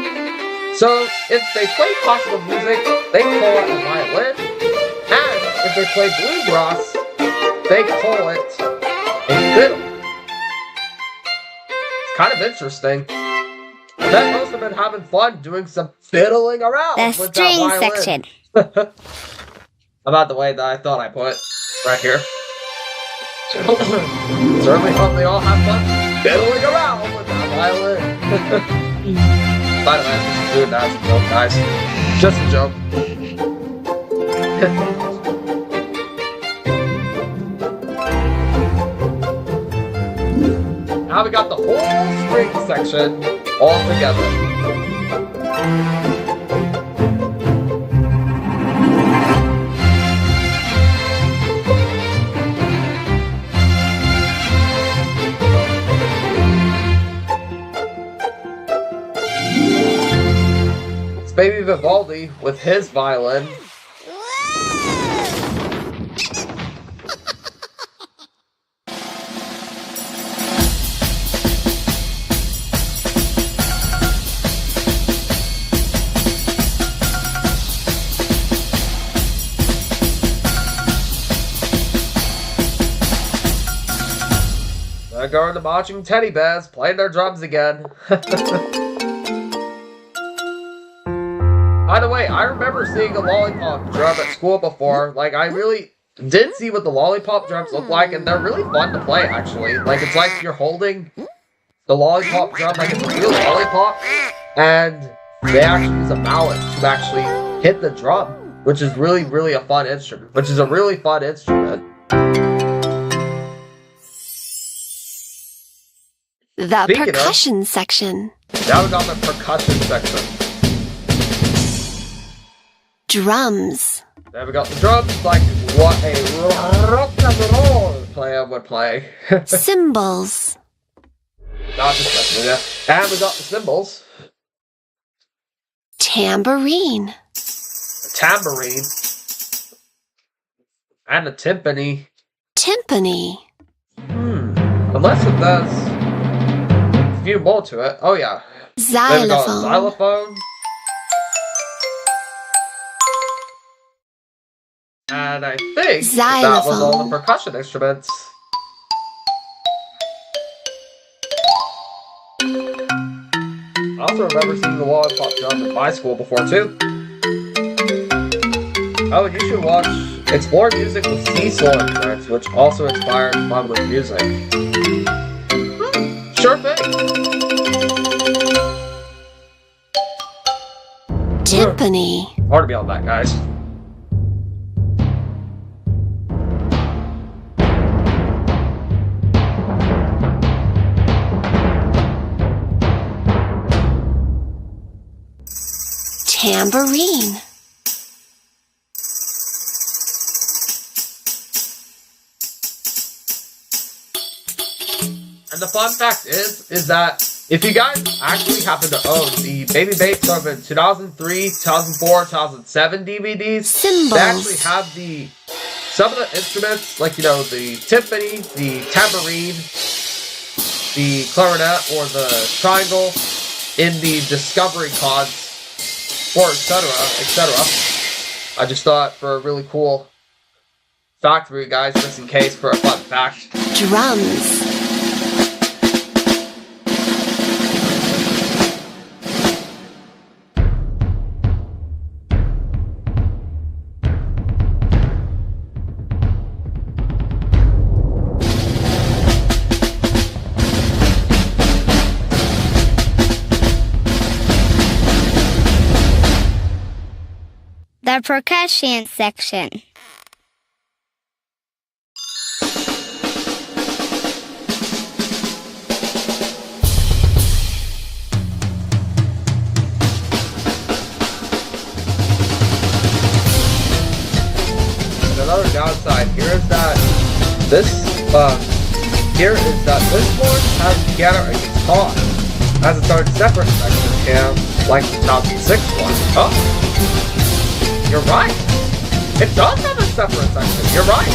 So, if they play classical music, they call it a violin, and if they play bluegrass, they call it a fiddle. It's kind of interesting. I bet most of them having fun doing some fiddling around The with string that violin. section. About the way that I thought I put right here. Certainly hope they all have fun fiddling around with that violin. By the way, I'm just doing that as a joke, guys. Just a joke. Now we got the whole string section all together. It's Baby Vivaldi with his violin. There go the marching teddy bears playing their drums again. By the way, I remember seeing a lollipop drum at school before. Like, I really did see what the lollipop drums look like, and they're really fun to play, actually. Like, it's like you're holding the lollipop drum like it's a real lollipop, and they actually use a mallet to actually hit the drum, which is really, really a fun instrument. Which is a really fun instrument. The Speaking of- percussion section. Now we got the percussion section. Drums. Then we got the drums, like what a rock and roll player would play. Cymbals. Not just messing with you. And we got the cymbals. Tambourine. A tambourine. And a timpani. Timpani. Unless it does a few more to it. Oh yeah. Then we got a Xylophone. xylophone. And I think that was all the percussion instruments. I also remember seeing the lollipop drum in my school before too. Oh, and you should watch Explore Music with Seesaw and Friends, which also inspired fun with music. Sure thing. Timpani. Hard to be on that, guys. Tambourine. And the fun fact is that if you guys actually happen to own the Baby Beethoven 2003, 2004, 2007 DVDs, Cymbals. they actually have some of the instruments, like, you know, the timpani, the tambourine, the clarinet, or the triangle in the discovery pods, or etc., etc. I just thought for a really cool fact for you guys, just in case for a fun fact. Drums. The percussion section. And another downside here is that this one has piano and guitar as its own separate section cam, like the 2006 one. Oh, you're right. It does have a separate section. You're right.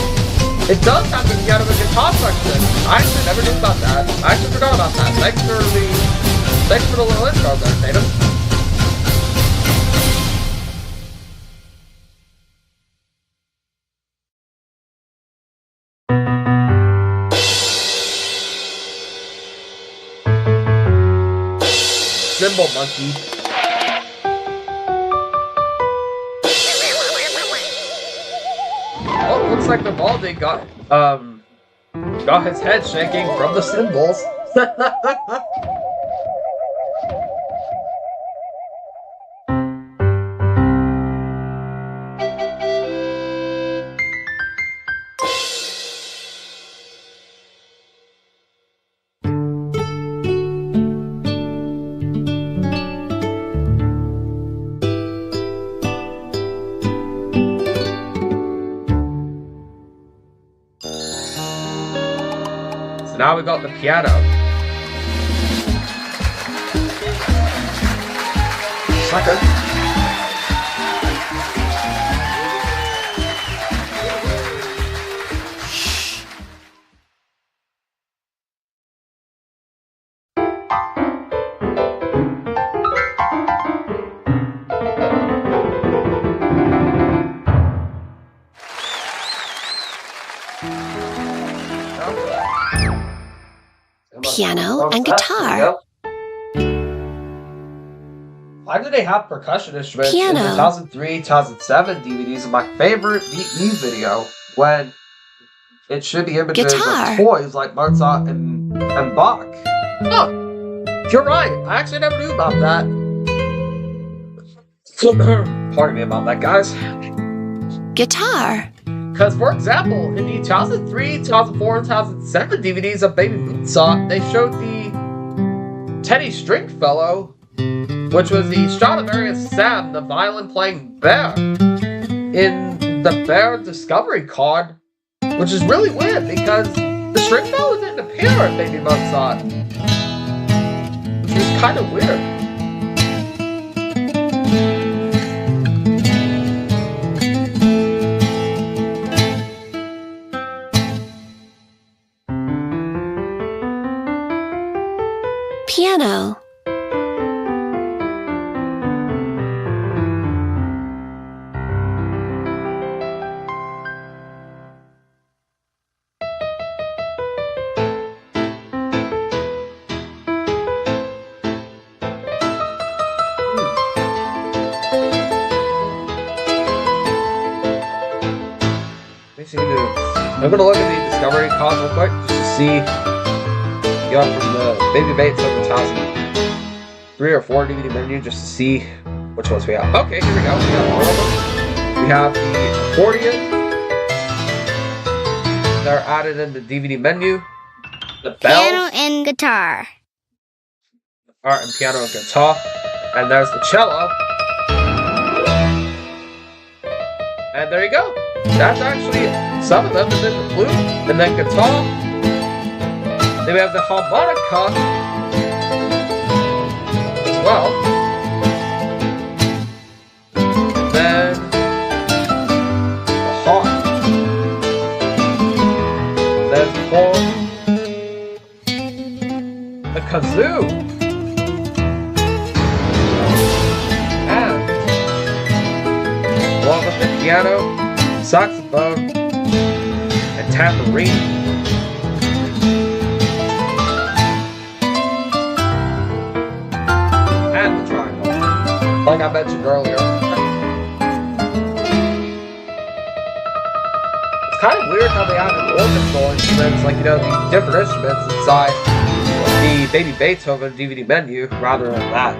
It does have the piano and guitar section. I actually never knew about that. I actually forgot about that. Thanks for the little intro there, Tatum. Cymbal monkey. Oh, looks like the Baldy got his head shaking from the cymbals. Now we got the piano. Sucker. Piano and guitar. Why do they have percussion instruments in Piano. the 2003, 2007 DVDs of my favorite VE video when it should be images Guitar. of toys like Mozart and Bach? Huh. You're right. I actually never knew about that. Pardon me about that, guys. Guitar. Because, for example, in the 2003, 2004, and 2007 DVDs of Baby Mozart, they showed the Teddy Stringfellow, which was the Stradivarius Sam, the violin-playing bear. in the Bear Discovery card, which is really weird because the string fellow didn't appear in Baby Mozart, which is kind of weird. Piano. I'm gonna look at the Discovery cards real quick just to see. Go from the Baby Bates of 2003 or 4 DVD menu just to see which ones we have. Okay, here we go. We got all of them. We have the accordion. They're added in the DVD menu. The bells. Piano and guitar. Art and piano and guitar. And there's the cello. And there you go. That's actually some of them. And then the flute. And then guitar. Then we have the harmonica as well. And then the harp. There's the horn. The kazoo. And along with the piano, saxophone, and tambourine. Like I mentioned earlier. It's kind of weird how they added orchestral instruments, like, you know, the different instruments inside the Baby Beethoven DVD menu, rather than that.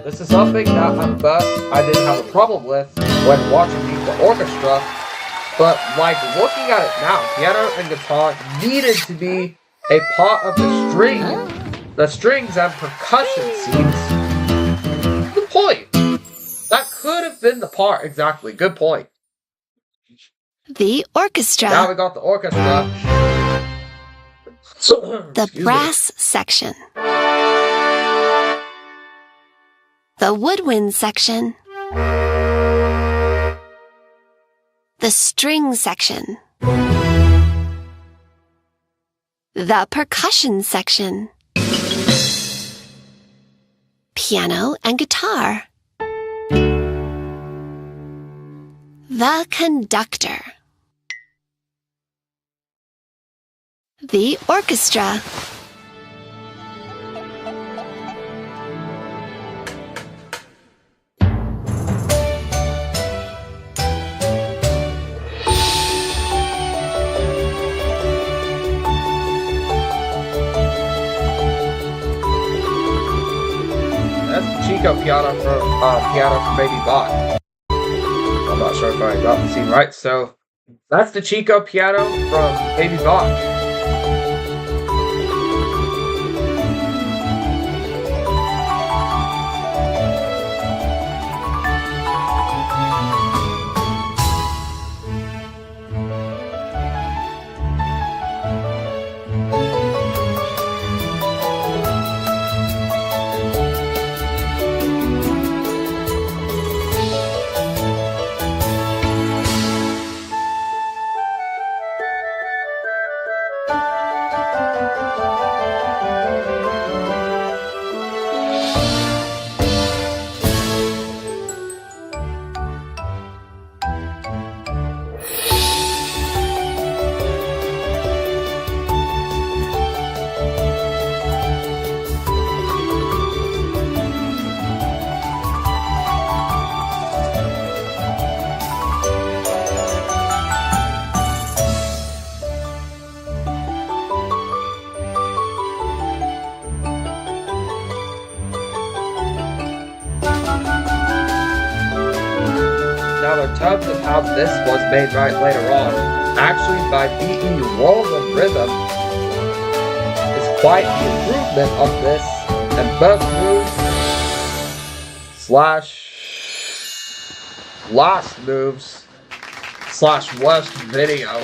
This is something that at first I didn't have a problem with when watching the orchestra, but like looking at it now, piano and guitar needed to be a part of the strings and percussion scenes. Good point. That could have been the part, exactly. Good point. The orchestra. Now we got the orchestra. The brass section. The woodwind section. The string section. The percussion section. Piano and guitar. The conductor. The orchestra. Piano from Baby Bot. I'm not sure if I got the scene right. So that's the Chico piano from Baby Bot. In terms of how this was made right later on, actually by beating World of Rhythm is quite the improvement of this, and both moves slash last moves slash West video.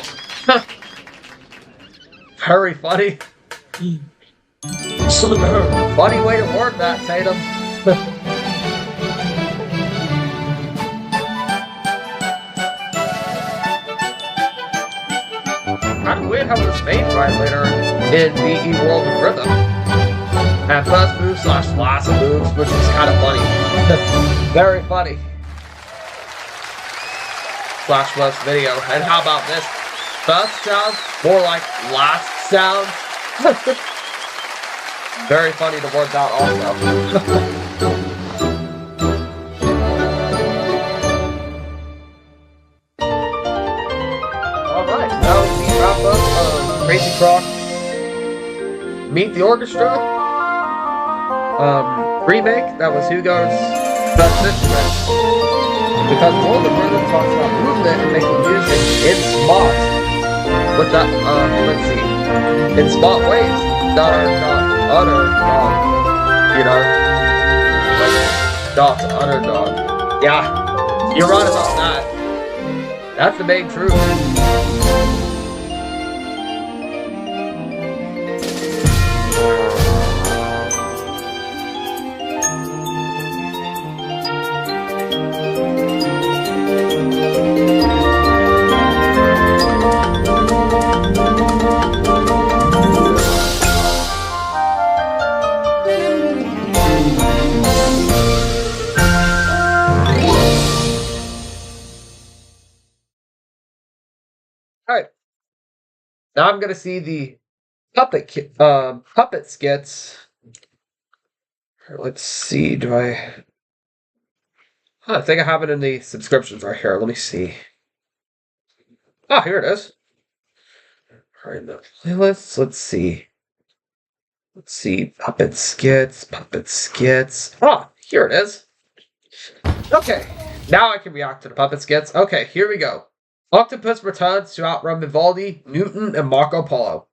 Very funny. Funny way to word that, Tatum. Kind of weird how it was made right later in BE World of Rhythm. And first move slash last moves, which was kind of funny. Very funny. Slash West video. And how about this? First sound, more like last sound. Very funny to word that also. Alright, now we wrap up Crazy Croc Meet the Orchestra remake. That was Hugo's best instrument. Because World of Rhythm talks about movement and making music in smart. With that, let's see. In smart ways that are not underdog. You know? Like, not underdog. Yeah, you're right about that. That's the main truth. Alright. Now I'm gonna see the puppet skits. Let's see, do I think I have it in the subscriptions right here. Let me see. Ah, here it is. Alright, the playlists, let's see. Let's see, puppet skits. Ah, here it is. Okay, now I can react to the puppet skits. Okay, here we go. Octopus returns to outrun Vivaldi, Newton, and Marco Polo.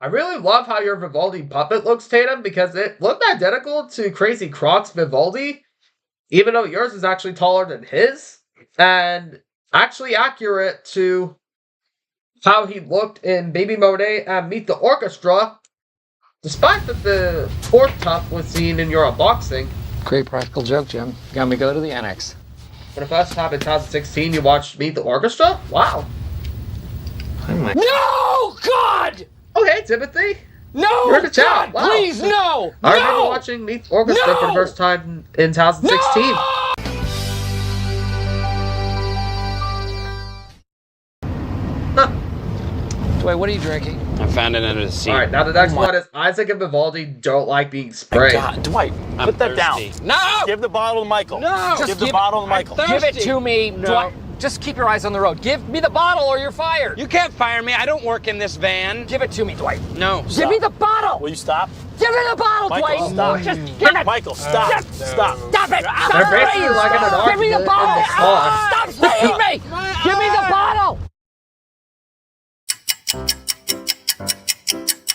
I really love how your Vivaldi puppet looks, Tatum, because it looked identical to Crazy Croc's Vivaldi, even though yours is actually taller than his, and actually accurate to how he looked in Baby Monet and Meet the Orchestra, despite that the pork tuck was seen in your unboxing. Great practical joke, Jim. Got me go to the annex. For the first time in 2016, you watched Meet the Orchestra? Wow. No! God! Okay, Timothy. No! You're in the chat. God, Wow. please, no! I remember watching Meet the Orchestra for the first time in 2016. No! Wait, what are you drinking? I found it under the seat. Alright, now the next one is Isaac and Vivaldi don't like being sprayed. God, Dwight, put that down. No! Give the bottle to Michael. No! Give the bottle to Michael. Give it to me. No. Just keep your eyes on the road. Give me the bottle or you're fired. You can't fire me. I don't work in this van. Give it to me, Dwight. No. Stop. Give me the bottle. Will you stop? Give me the bottle, Michael, Dwight. stop. Just give it. Michael, stop. Stop. Stop it. Stop They're it. basically like in an Give me the argument bottle. in the car. Stop spraying me. Give me the bottle.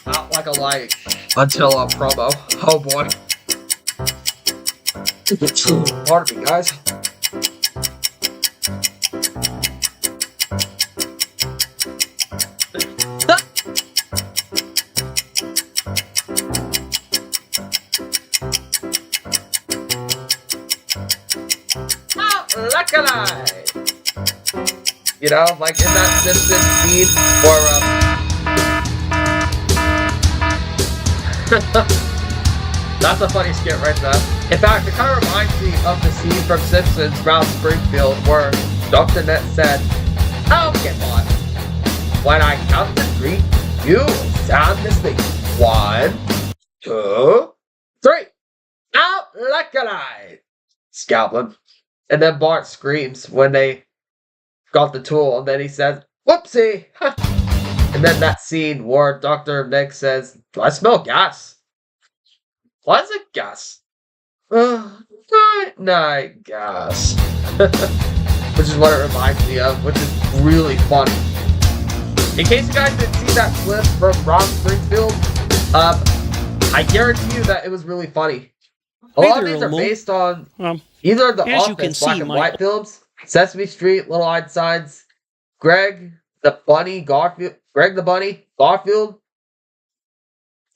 Out like a light until a promo. Oh boy. Pardon me, guys. Like a light. You know, like in that Simpsons scene where that's a funny skit right there. In fact, it kind of reminds me of the scene from Simpsons Round Springfield where Dr. Nett said, "Okay, boy, when I count to 3, you sound this thing. 1, 2, 3. Out like a light." Scalpel. And then Bart screams when they got the tool, and then he says, "Whoopsie!" And then that scene where Dr. Nick says, "Do I smell gas?" Why is it gas? Night gas. Which is what it reminds me of, which is really funny. In case you guys didn't see that clip from Ron Springfield, I guarantee you that it was really funny. A lot of these are based on either the Office black and white films, Sesame Street, Little Einsteins, Greg the Bunny, Garfield,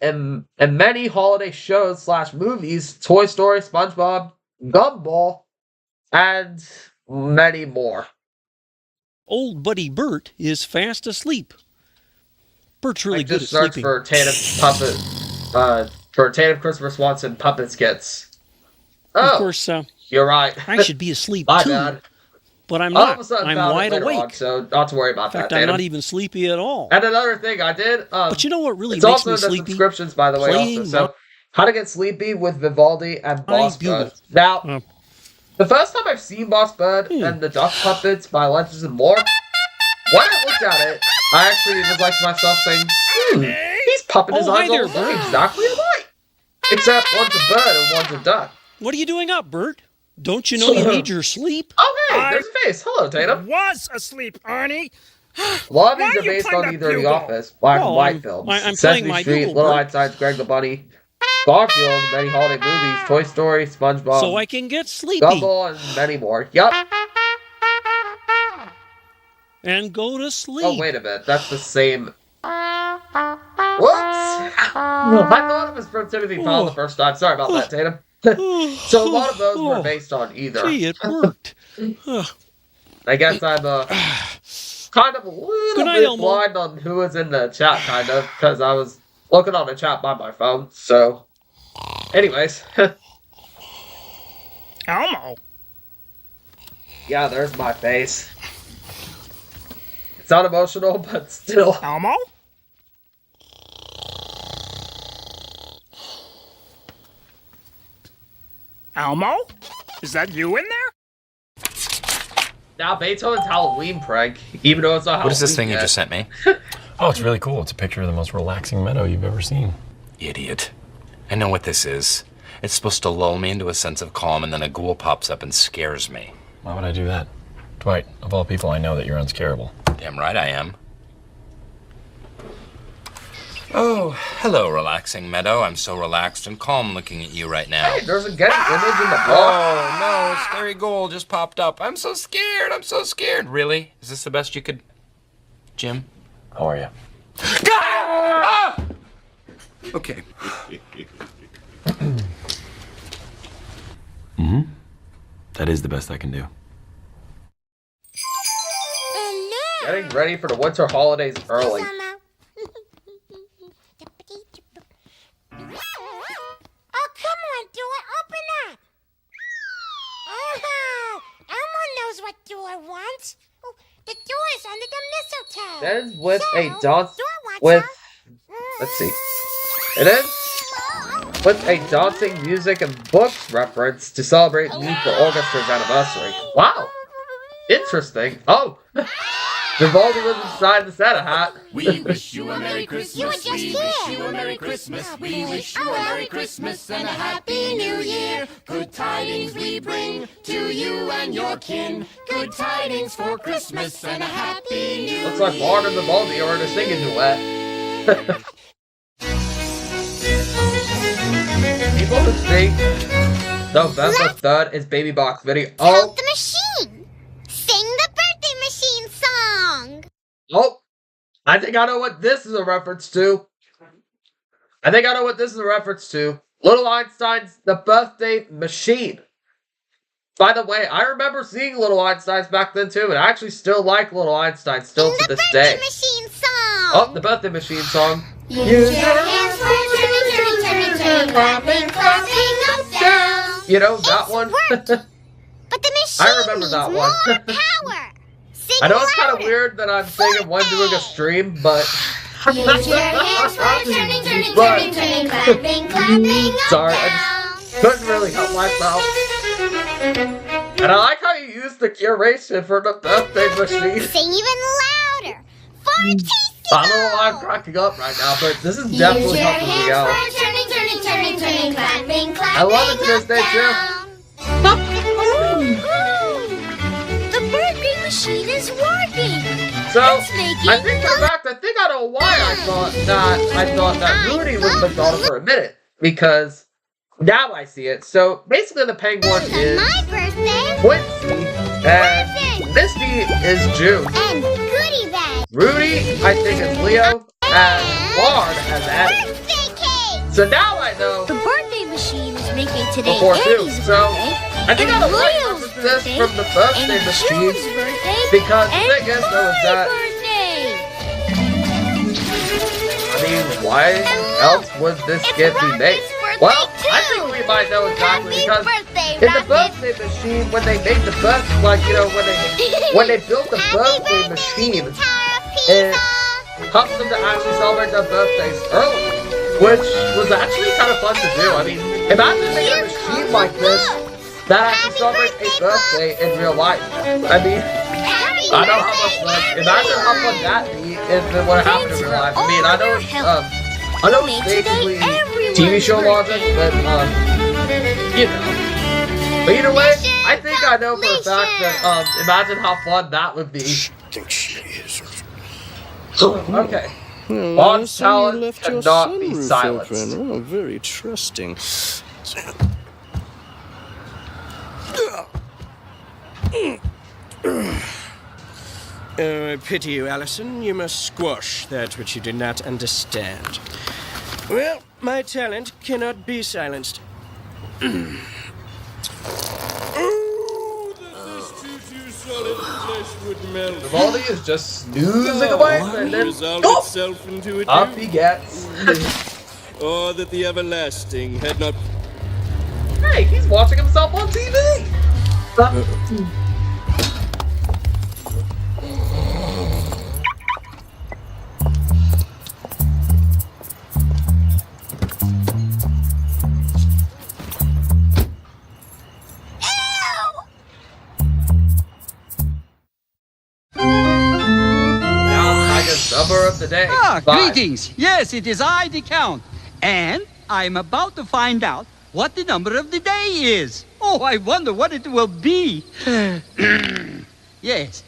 and many holiday shows / movies, Toy Story, SpongeBob, Gumball, and many more. Old buddy Bert is fast asleep. Bert's really good at search sleeping. for Tatum Christopher Swanson puppet skits. Oh, of course, you're right. I should be asleep My too. bad. But I'm not. I'm wide awake. On, so not to worry about that. In fact, I'm not even sleepy at all. And another thing I did. But you know what really it's makes also me the sleepy? Subscriptions, by the way. Also, so how to get sleepy with Vivaldi and Boss Bird. Now, the first time I've seen Boss Bird and the Duck Puppets by Legends and More, when I looked at it, I actually was like to myself saying, these puppet designs all look exactly alike. Except one's a bird and one's a duck. What are you doing up, Bert? Don't you know you need your sleep? Oh, hey, there's a face. Hello, Tatum. Was asleep, Arnie. A lot of these are based on either The Office, black and white films, Sesame Street, Little Einsteins, Greg the Bunny, Garfield, many holiday movies, Toy Story, SpongeBob, so I can get sleepy. Gumball, and many more. Yup. And go to sleep. Oh, wait a minute. That's the same. Whoops! I thought it was from Timothy Powell the first time. Sorry about that, Tatum. So a lot of those were based on either. Gee, it worked. I guess I'm kind of a little bit blind on who was in the chat, kind of, because I was looking on the chat by my phone. So, anyways. Elmo. Yeah, there's my face. It's not emotional, but still. Elmo? Elmo? Is that you in there? Now Beethoven's Halloween prank, even though it's not Halloween. What is this thing yet. you just sent me? Oh, it's really cool. It's a picture of the most relaxing meadow you've ever seen. Idiot. I know what this is. It's supposed to lull me into a sense of calm, and then a ghoul pops up and scares me. Why would I do that? Dwight, of all people, I know that you're unscarable. Damn right I am. Oh, hello, relaxing meadow. I'm so relaxed and calm looking at you right now. Hey, there's a Getty image in the book. Oh, no, Scary Ghoul just popped up. I'm so scared. I'm so scared. Really? Is this the best you could... Jim? How are you? Ah! Okay. Mm-hmm. That is the best I can do. Getting ready for the winter holidays early. Oh, come on, Dora, open up. Oh, Elmo knows what Dora wants. Oh, the door is under the mistletoe. Then with a let's see. It ends with a dancing music and books reference to celebrate Need for Orchestra's anniversary. Wow. Interesting. Oh. Vivaldi was inside the Santa hat. We wish you a Merry Christmas. You were just We here. wish you a Merry Christmas. We wish you a Merry Christmas and a Happy New Year. Good tidings we bring to you and your kin. Good tidings for Christmas and a Happy New Year. Looks like Bart and Vivaldi are in a singing duet. People who think November 3rd is Baby Box video. Oh. The machine. Sing the birthday machine song. Oh. I think I know what this is a reference to. Little Einstein's The Birthday Machine. By the way, I remember seeing Little Einsteins back then too, and I actually still like Little Einstein still to this day. Machine song. Oh, the Birthday Machine song. Use your hands for turning, clapping, up, down. You know, that one? But the machine I remember that one. power. Sing I know it's kind of weird that I'm singing when doing a stream, but... Use your hands for turning, clapping, up, sorry, I just couldn't really help myself. And I like how you used the curation for the birthday machine. Sing even louder. For tasty. I don't know why I'm cracking up right now, but this is definitely helping me out. Turning, clapping, I love it to this day too. The birthday machine is working. So, I think for a fact, I know why I thought that Rudy was McDonald for a minute. Because now I see it. So, basically the penguin is Quincy, and Misty is June. And goodie bag. Rudy, I think, is Leo, and Lard as Eddie. So now I know. The birthday machine is making today Before too. Eddie's So, birthday. I think I know why I Leo's this birthday, from the birthday and machine. June's birthday, Because the and thing is, though, is that. I mean, why else would this skit be made? Well, I think we might know exactly because in the birthday machine, when they made the birthday, like, you know, when they built the birthday machine, it helps them to actually celebrate their birthdays early, which was actually kind of fun to do. I mean, imagine making a machine like this that actually celebrates a birthday in real life. I mean, I know how much fun. Imagine how fun that'd be if it would have happened in real life. I mean, I know it's basically TV show logic, but you know. But either way, I think I know for a fact that imagine how fun that would be. Okay. On talent cannot be silenced. Oh, very trusting. I pity you, Allison. You must squash that which you do not understand. Well, my talent cannot be silenced. Vivaldi is just snoozing away, and then up he gets. Oh, that the everlasting had not... Hey, he's watching himself on TV! Number of the day. Greetings. Yes, it is I, the Count. And I'm about to find out what the number of the day is. Oh, I wonder what it will be. Yes.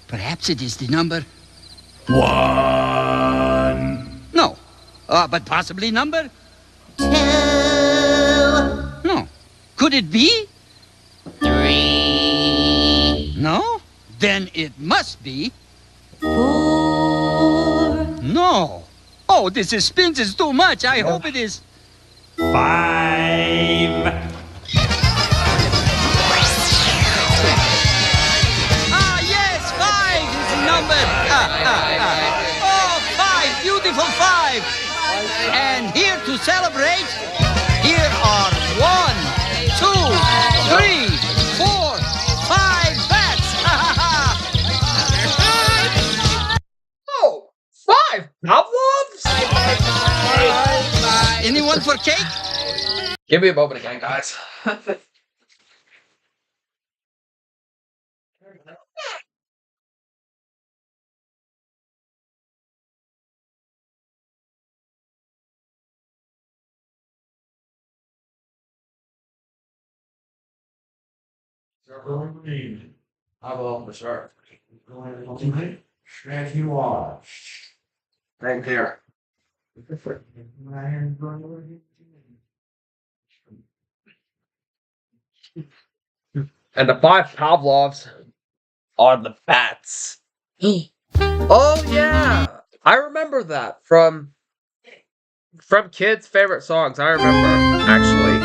Perhaps it is the number... 1. No. But possibly number... 2. No. Could it be... 3. No? Then it must be... 4. No. Oh, the suspense is too much. I hope it is... 5. Yes, 5 is the number. Oh, 5, beautiful 5. And here to celebrate, here are 1, 2, 3, 4, 5 bats. Oh, 5 Pavlovs? Anyone for cake? Give me a moment again, guys. I will, for sure. As you are. Same here. And the 5 Pavlovs are the bats. Oh yeah, I remember that from kids' favorite songs. I remember actually.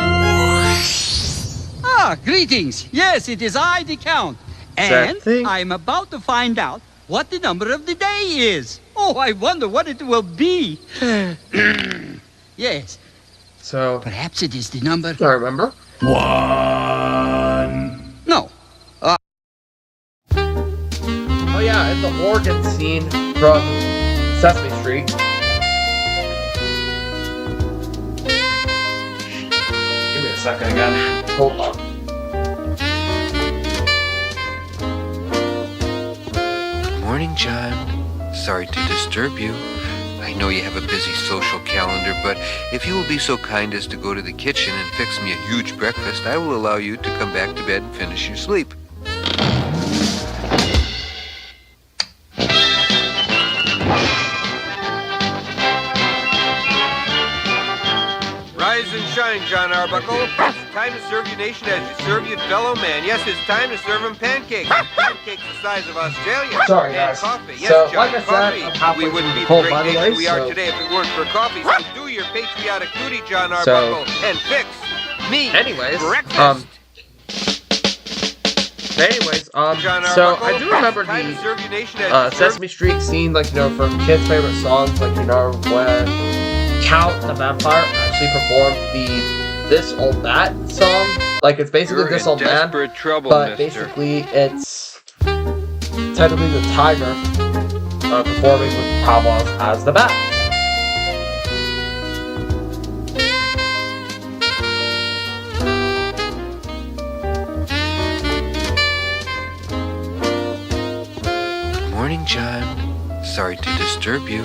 Greetings. Yes, it is I, the Count. And I'm about to find out what the number of the day is. Oh, I wonder what it will be. Yes. So... perhaps it is the number... I remember. 1. No. Oh yeah, it's the organ scene from Sesame Street. Give me a second again. Hold on. Morning, John. Sorry to disturb you. I know you have a busy social calendar, but if you will be so kind as to go to the kitchen and fix me a huge breakfast, I will allow you to come back to bed and finish your sleep. shine, John Arbuckle. It's time to serve your nation as you serve your fellow man. Yes, it's time to serve him pancakes. Pancakes the size of Australia. Sorry, guys. Coffee. Yes, So, John, like I said, coffee. I'm halfway We wouldn't be through the the great poll, by the nation way, we are so- today if it weren't for coffee. So do your patriotic duty, John Arbuckle, and fix me breakfast. So I do remember the Sesame Street scene, like, you know, from kids' favorite songs, like, you know, when Count the Vampire actually performed the This Old Man song. Like, it's basically This Old Man, but basically it's technically the tiger performing with Pavlov as the bat. Morning, John. Sorry to disturb you.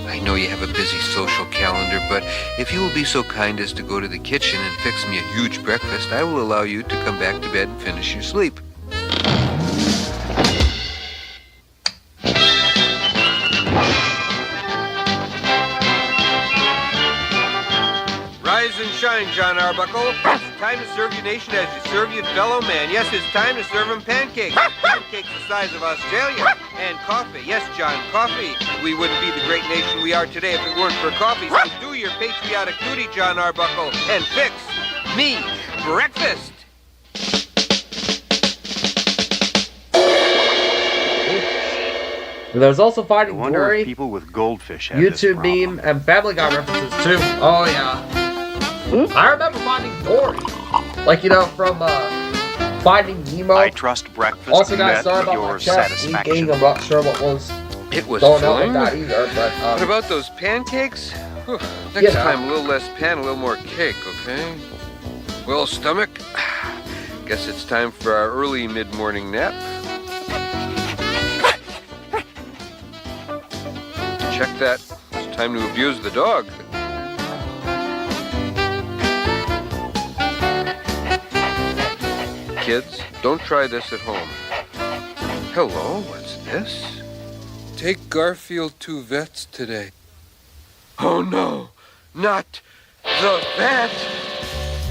I know you have a busy social calendar, but if you will be so kind as to go to the kitchen and fix me a huge breakfast, I will allow you to come back to bed and finish your sleep. Rise and shine, John Arbuckle. It's time to serve your nation as you serve your fellow man. Yes, it's time to serve him pancakes. Pancakes the size of Australia. And coffee. Yes, John, coffee. We wouldn't be the great nation we are today if it weren't for coffee. So do your patriotic duty, John Arbuckle, and fix me breakfast. And there's also Finding Dory, people with goldfish have this YouTube problem. meme, and Family Guy references too. Oh yeah. I remember Finding Dory. Like, you know, from Finding Nemo. I trust breakfast Also, guys, met sorry about your my chest satisfaction. leaking. I'm not sure what was It was going on fun. with that either, but What about those pancakes? Whew. Next You know. time, a little less pan, a little more cake, okay? Well, stomach, guess it's time for our early mid-morning nap. Check that. It's time to abuse the dog. Kids, don't try this at home. Hello, what's this? Take Garfield to vets today. Oh no, not the vet!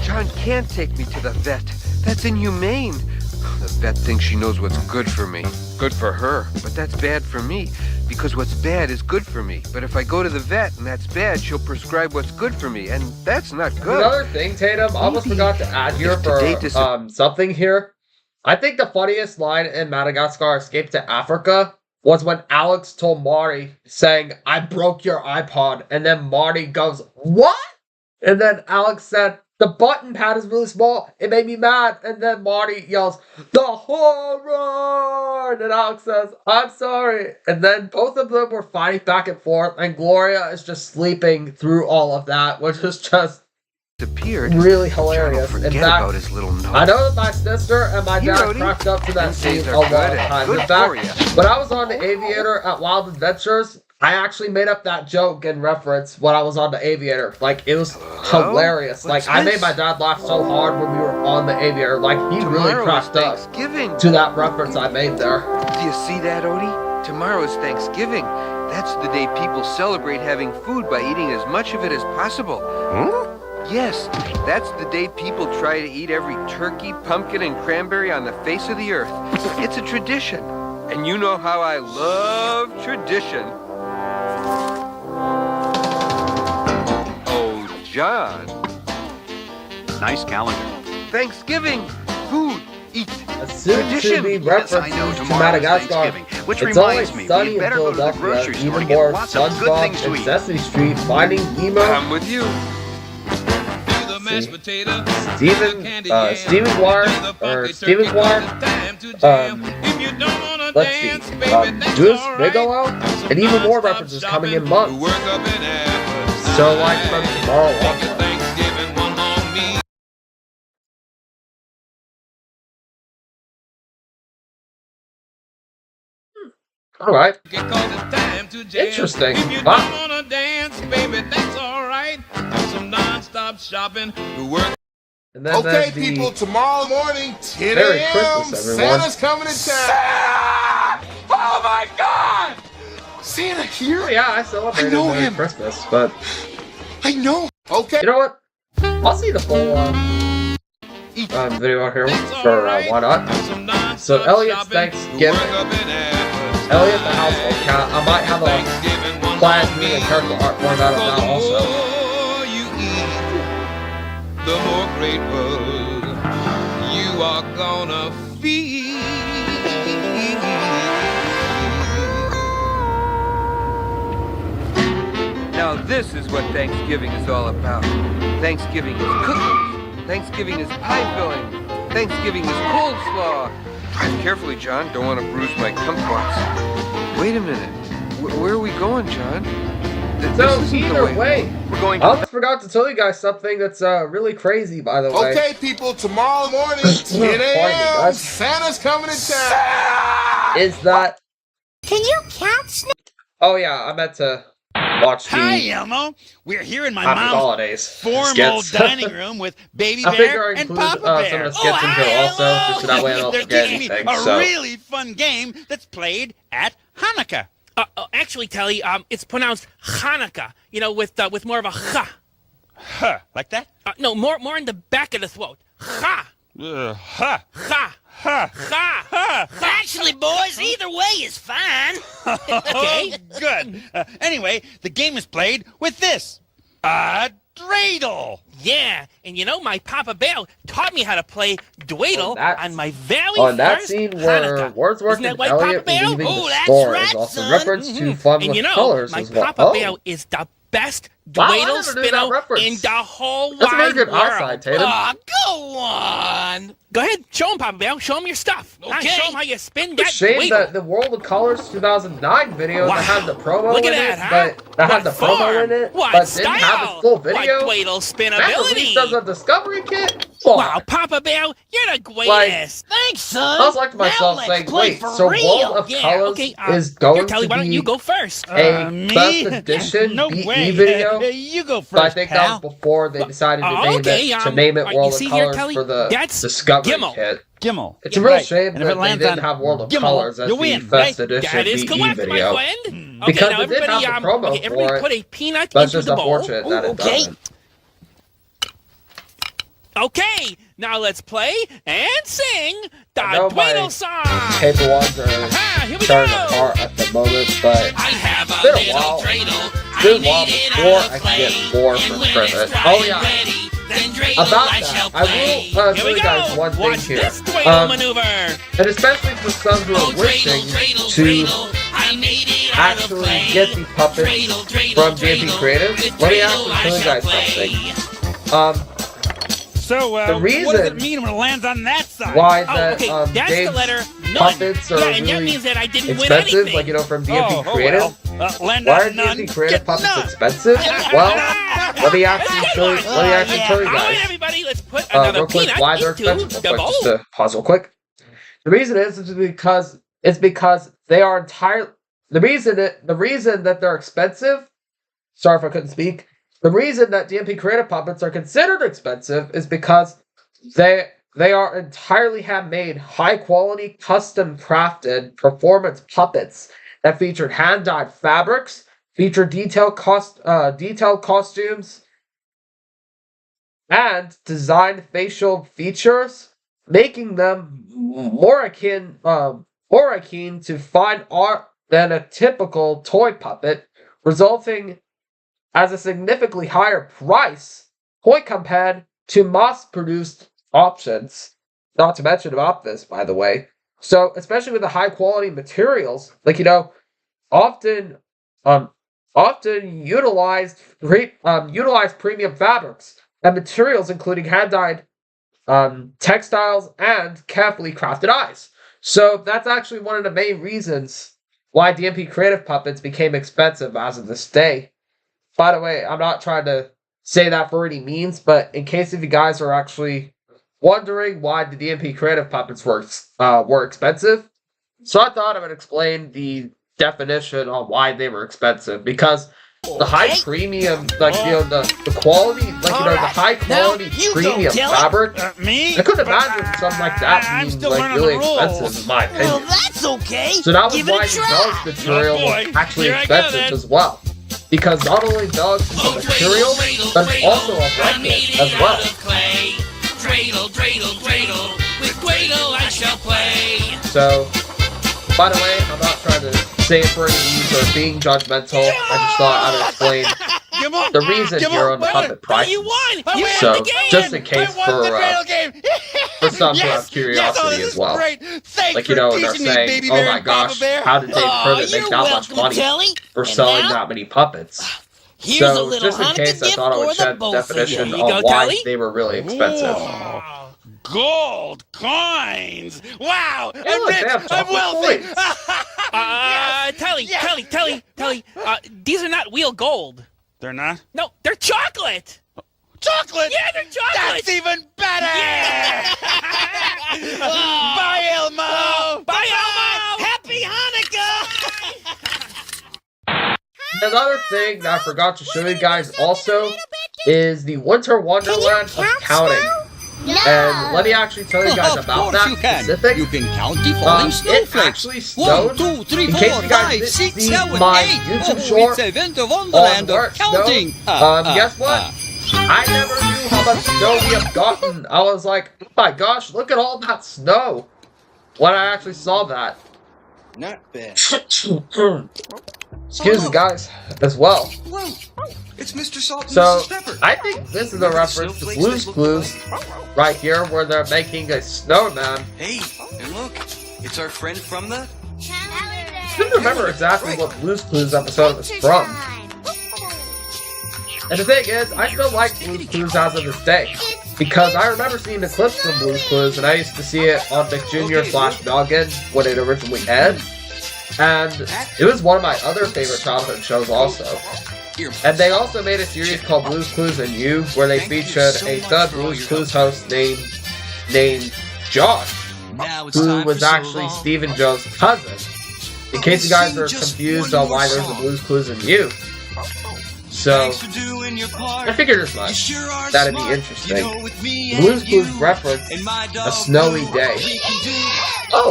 John can't take me to the vet. That's inhumane. The vet thinks she knows what's good for me. Good for her, but that's bad for me. Because what's bad is good for me. But if I go to the vet and that's bad, she'll prescribe what's good for me, and that's not good. another thing, Tatum, I almost forgot to add here for something here. I think the funniest line in Madagascar Escape to Africa was when Alex told Marty, saying, "I broke your iPod," and then Marty goes, "What?" And then Alex said, "The button pad is really small. It made me mad." And then Marty yells, "The horror!" And Alex says, "I'm sorry." And then both of them were fighting back and forth, and Gloria is just sleeping through all of that, which is just really hilarious. In Forget fact, about his little nose. I know that my sister and my dad cracked up to that scene a lot of times. In fact, when I was on the Aviator at Wild Adventures, I actually made up that joke in reference when I was on the Aviator. Like, it was hilarious. Like, I made my dad laugh so hard when we were on the Aviator. Like, he really cracked up to that reference I made there. Do you see that, Odie? Tomorrow is Thanksgiving. That's the day people celebrate having food by eating as much of it as possible. Yes, that's the day people try to eat every turkey, pumpkin, and cranberry on the face of the earth. It's a tradition. And you know how I love tradition. Oh, John. Nice calendar. Thanksgiving. Food. Eat. Soon to be references to Madagascar. Which It's reminds always me, sunny we in better go to the Philadelphia. grocery store to Even get more lots of good SpongeBob things to and eat. Sesame Street, Finding Nemo. I'm with you. Stevie Wire, let's see, Juice Bigelow, and even more references coming in months. So, like, from tomorrow onward. Alright. Interesting. Wow. And then Okay, there's the people, tomorrow morning, 10 Merry a.m., Christmas, everyone. Santa's coming to town. Oh my God! Santa here? Yeah, I celebrated I know Merry him. Christmas, but I know. Okay. You know what? I'll see the full video here for why not. So Elliot's Thanksgiving. Elliot the household cat. I might have a class meeting and character art format of that also. The more grateful you are gonna feel. Now this is what Thanksgiving is all about. Thanksgiving is cookies. Thanksgiving is pie filling. Thanksgiving is coleslaw. Drive carefully, John. Don't want to bruise my kumquats. Wait a minute. Where are we going, John? So either way, we're going. I almost forgot to tell you guys something that's really crazy, by the way. Okay, people. Tomorrow morning, 10 a.m. Santa's coming to town. Is that? Can you count snakes? Oh yeah, I meant to watch the. Hi, Elmo. We're here in my Happy mom's holidays formal skits. dining room with Baby I figure Bear I and include Papa some Bear. of the skits in here also, just so that way I don't They're forget teaching me anything. a So. really fun game that's played at Hanukkah. Actually, Telly, it's pronounced Hanukkah. You know, with more of a ha. Huh, like that? No, more in the back of the throat. Ha. Ha. Ha. Ha. Ha. Ha. Actually, boys, either way is fine. Okay, good. Anyway, the game is played with this. A dreidel. Yeah, and you know, my Papa Bear taught me how to play dreidel on my very On that first scene where Hanukkah. Wordsworth Isn't that and right, Elliot Papa Bear? leaving Oh, the that's store right, is also son. reference to Fun And with you know, Colors my as well. Papa Bear is the best Wow, I dreidel never knew that spinner reference. in the whole That's a very wide good world. eyesight, Tatum. Go on. Go ahead, show him, Papa Bear. Show him your stuff. Okay. Show him how you spin It's a that shame dreidel. that the World of Colors 2009 video that had the promo Look in at it, that, huh? but that had the What promo form? in it, What but didn't have style? its full video. What dreidel That spinability? released as a Discovery Kit. Wow, Papa Bear, you're the greatest. Thanks, son. I was like to myself Now saying, let's play wait, for so real. World of Yeah, Colors okay, is going here, Telly, to why don't you be go first? a Me? first edition No BE way. video? You go first, But I think pal. that was before they decided to name okay, it you World see of here, Colors Telly? for the That's Discovery Gimmel. Kit. Gimmel. It's a real Right. shame And if that it they lands didn't on have World of Gimmel, Colors as you the win, first right? edition That is BE correct, video. my friend. Because Okay, now they did everybody, have the promo okay, everybody for it. put a peanut But it's into just the bowl. unfortunate that it okay. doesn't. Okay, now let's play and sing the I know my dreidel song. paper ones are Here we tearing go. apart at the moment, but I have it's been a while. It's been a while before I can get more from Christmas. Oh yeah. About that, I will Here show we you guys go. one thing Watch here. this dreidel maneuver. And especially for some who are wishing to actually get the puppets from JP Creative, let me actually tell you guys something. So, the what does reason it mean when it lands on that side? why Oh, that okay, that's Dave's the letter none. puppets are Yeah, and that really means that I didn't win expensive, anything. like, you know, from DMP Oh, Creative. well. Land Why are on none. DMP Creative Get puppets none. expensive? Well, let me actually tell you, tell you All right, guys. everybody, let's put another Real quick, peanut why they're into expensive. the Real quick, bowl. just to pause real quick. The reason is because they are entirely the reason that they're expensive. Sorry if I couldn't speak. The reason that DMP Creative puppets are considered expensive is because they are entirely handmade, high-quality, custom-crafted performance puppets that featured hand-dyed fabrics, feature detailed costumes, and designed facial features, making them more akin to fine art than a typical toy puppet, resulting as a significantly higher price point compared to mass-produced options, not to mention about this, by the way. So, especially with the high-quality materials, like, you know, often utilized premium fabrics and materials, including hand-dyed textiles and carefully crafted eyes. So, that's actually one of the main reasons why DMP Creative puppets became expensive as of this day. By the way, I'm not trying to say that for any means, but in case if you guys are actually wondering why the DMP Creative puppets were expensive, so I thought I would explain the definition on why they were expensive. Because the high premium, like, you know, the quality, like, you know, the high quality premium fabric, I couldn't imagine something like that being, like, really expensive, in my opinion. Well, that's okay. So that was Give it why a the try. ghost material was actually expensive as well. because not only does the material, but it's also a record as well. Dreidel, dreidel, dreidel, with Dreidel I shall play. So, by the way, I'm not trying to say it for any views or being judgmental. I just thought I'd explain the reason you're on the puppet price. So, just in case for some who have curiosity as well. Like, you know, when they're saying, oh my gosh, how did Dave Kermit make that much money for selling that many puppets? So, just in case, I thought I would shed the definition of why they were really expensive. Gold coins! Wow! Hey, I'm look, rich! they have I'm wealthy! Telly, these are not real gold. They're not? No, they're chocolate! Chocolate? Yeah, they're chocolate! That's even better! Yeah. Bye, Elmo! Bye, Elmo! Happy Hanukkah! Another thing that I forgot to show you guys also is the Winter Wonderland of counting. And let me actually tell you guys about that specific. You can count the falling It snowflakes. actually snowed. 1, 2, 3, In 4, case you guys 5, didn't 6, see 7, my 8. YouTube Oh, short it's a winter on wonderland where of it snowed, counting. guess what? I never knew how much snow we have gotten. I was like, oh my gosh, look at all that snow. When I actually saw that. Not bad. Excuse me, guys, as well. Whoa, it's Mr. Salt and So, Mrs. Pepper. I think this is a reference to Blue's Clues, right here, where they're making a snowman. Hey, and look, it's our friend from the... I couldn't remember exactly what Blue's Clues episode it was from. And the thing is, I still like Blue's Clues as of this day. Because I remember seeing the clips from Blue's Clues, and I used to see it on Nick Jr./Noggin when it originally aired. And it was one of my other favorite childhood shows also. And they also made a series called Blue's Clues and You, where they featured a third Blue's Clues host named Josh, who was actually Steve and Joe's cousin. In case you guys are confused on why there's a Blue's Clues and You. So, I figured as much. That'd be interesting. Blue's Clues reference a snowy day. Oh,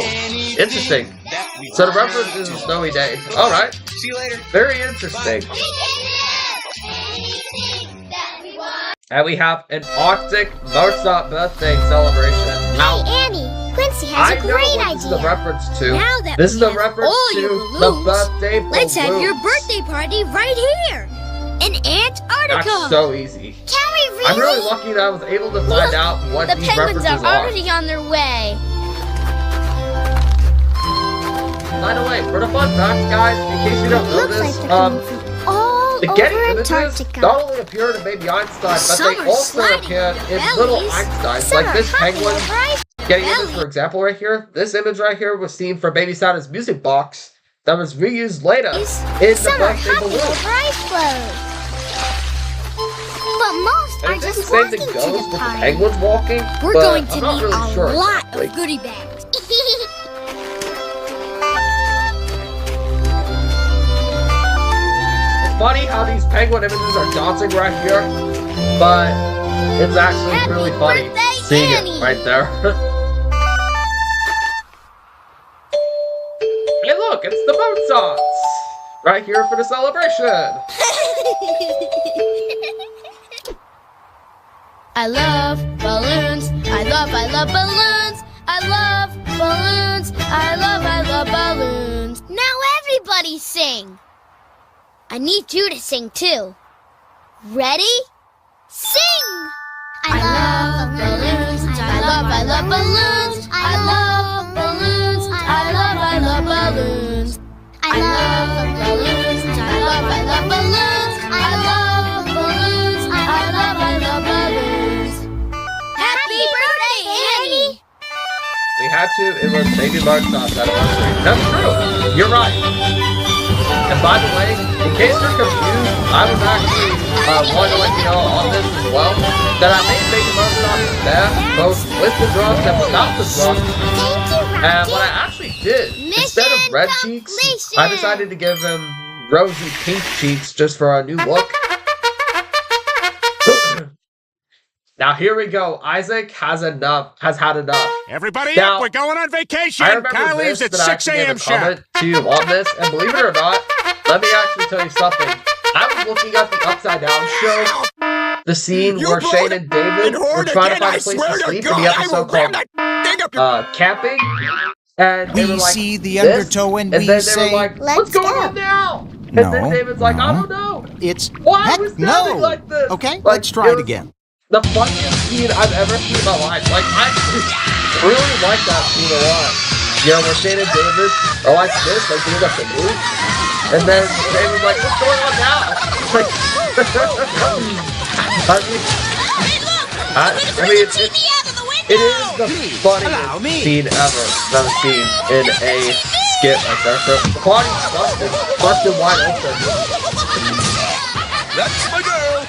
interesting. So the reference is a snowy day. Alright. See you later. Very interesting. And we have an Arctic Mozart birthday celebration. Now, Hey, Annie, Quincy has a great I know what idea. this is a reference to. Now that This is we a have reference all to your the balloons, birthday balloons. let's have your birthday party right here in Antarctica. That's so easy. Can we really? I'm really lucky that I was able to find out what The these penguins references are are. already on their way. By the way, for the fun fact, guys, in case you don't know this, All the over Getty images Antarctica. not only appeared in Baby Einstein, but they also appeared in Little Einsteins, like this penguin. Getty image, for example, right here. This image right here was seen for Baby Santa's music box that was reused later in the birthday balloon. But most And are I think the just same walking thing to goes the with the party. penguins walking, We're but going to I'm not need really sure a lot exactly. of goodie bags. It's funny how these penguin images are dancing right here, but it's actually really funny seeing it right there. Hey look, it's the Mozarts! Right here for the celebration! I love balloons. I love balloons. I love balloons. I love balloons. Now everybody sing. I need you to sing too. Ready? Sing! I love balloons. I love balloons. I love balloons. I love balloons. I love balloons. I love balloons. I love balloons. I love balloons. Happy birthday, Annie! We had to, it was Baby Mozart's anniversary. That's true, you're right. And by the way, in case you're confused, I was actually wanting to let you know on this as well, that I made Baby Mozart there, both with the drums and without the drums. And what I actually did, instead of red cheeks, I decided to give him rosy pink cheeks just for a new look. Now here we go. Isaac has had enough. Everybody Now, up, we're going on vacation. I remember Kyle leaves this, at that I 6 actually gave a.m. a sharp. comment to you on this, and believe it or not, let me actually tell you something. I was looking at the Upside Down show, the scene where Shane and David were trying to find a place to sleep in the episode called Camping. And they were like, the undertow when and we then they say, were like, what's going on now? And then David's like, I don't know. It's why are we sounding like this? Okay, like, let's try it again. The funniest scene I've ever seen in my life. Like, I really like that scene a lot. You know, where Shane and David are like this, like doing up the move. And then David's like, what's going on now? Like, it is the funniest scene ever that I've seen in a skit like that. So the body's busted wide open. That's my girl.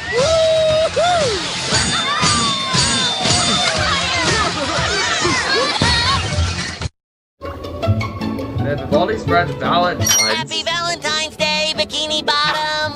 And Vivaldi spreads Valentine's. Happy Valentine's Day, Bikini Bottom.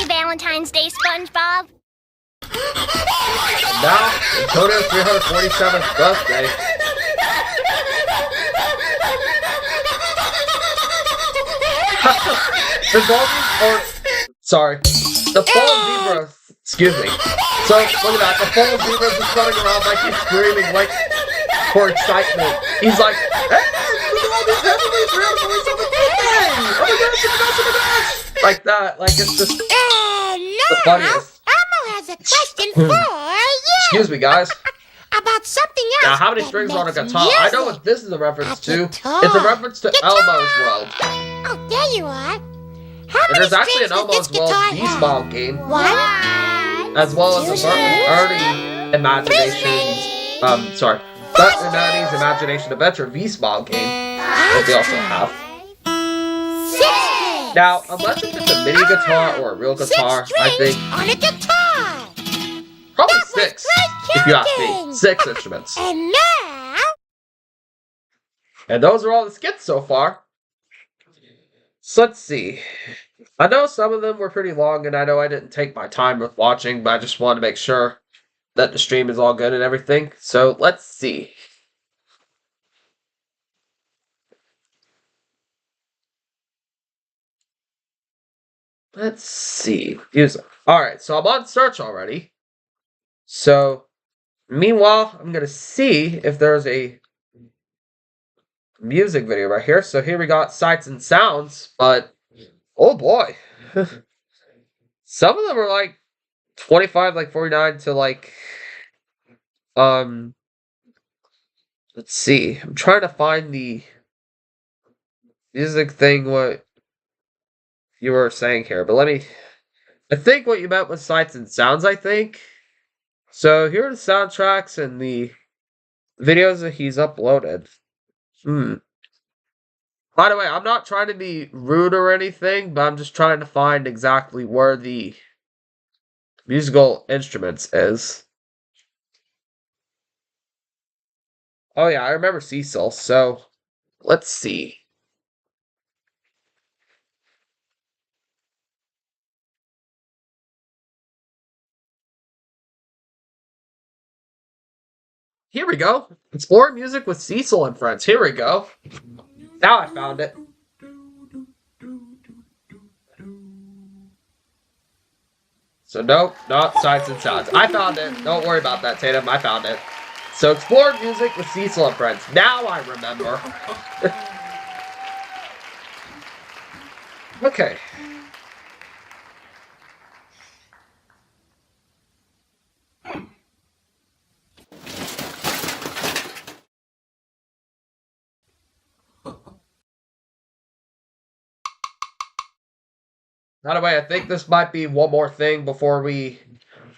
Valentine's Day, SpongeBob. Now, Antonio's 347th birthday. The fallen zebra, excuse me. So, look at that, the fallen zebra is just running around like he's screaming, like, for excitement. He's like, hey, look at all these heavenly 347th birthday! Oh my gosh, oh my gosh, oh my gosh! Like that, like it's just the funniest. Elmo has a question for you. Excuse me, guys. About something else. Now, how many strings are on a guitar? I know what this is a reference to. It's a reference to Elmo's World. Oh, there you are. And there's actually an Elmo's World B-Small game. What? As well as a Ernie Imaginations, Bert and Ernie's Imagination Adventure V-Small game that they also have. Now, unless it's just a mini guitar or a real guitar, I think on a guitar. Probably 6, if you ask me. 6 instruments. And now... And those are all the skits so far. So let's see. I know some of them were pretty long, and I know I didn't take my time with watching, but I just wanted to make sure that the stream is all good and everything. So let's see. Let's see. Music. Alright, so I'm on search already. So, meanwhile, I'm going to see if there's a music video right here. So here we got Sights and Sounds, but, oh boy. Some of them are like 25, like 49 to like, let's see. I'm trying to find the music thing, what you were saying here, but I think what you meant was Sights and Sounds, I think. So here are the soundtracks and the videos that he's uploaded. By the way, I'm not trying to be rude or anything, but I'm just trying to find exactly where the musical instruments is. Oh yeah, I remember Cecil, so let's see. Here we go. Explore music with Cecil and friends. Here we go. Now I found it. So nope, not Sights and Sounds. I found it. Don't worry about that, Tatum. I found it. So explore music with Cecil and friends. Now I remember. Okay. By the way, I think this might be one more thing before we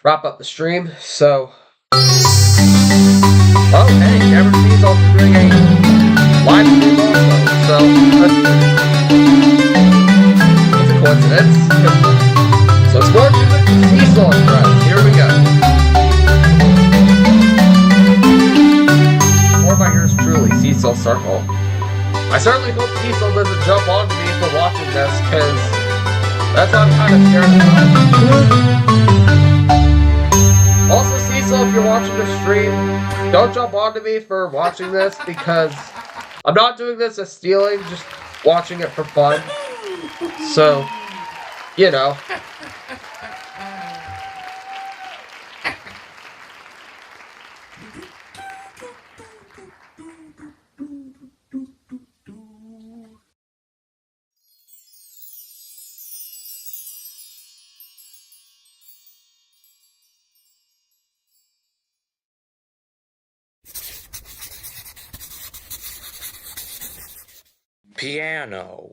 wrap up the stream, so... Oh, hey, Cameron C's also doing a live stream also, so... Cecil circle. I certainly hope Cecil doesn't jump onto me for watching this, because that's what I'm kind of scared about. Also, Cecil, if you're watching the stream, don't jump onto me for watching this, because I'm not doing this as stealing, just watching it for fun. So, you know. Piano.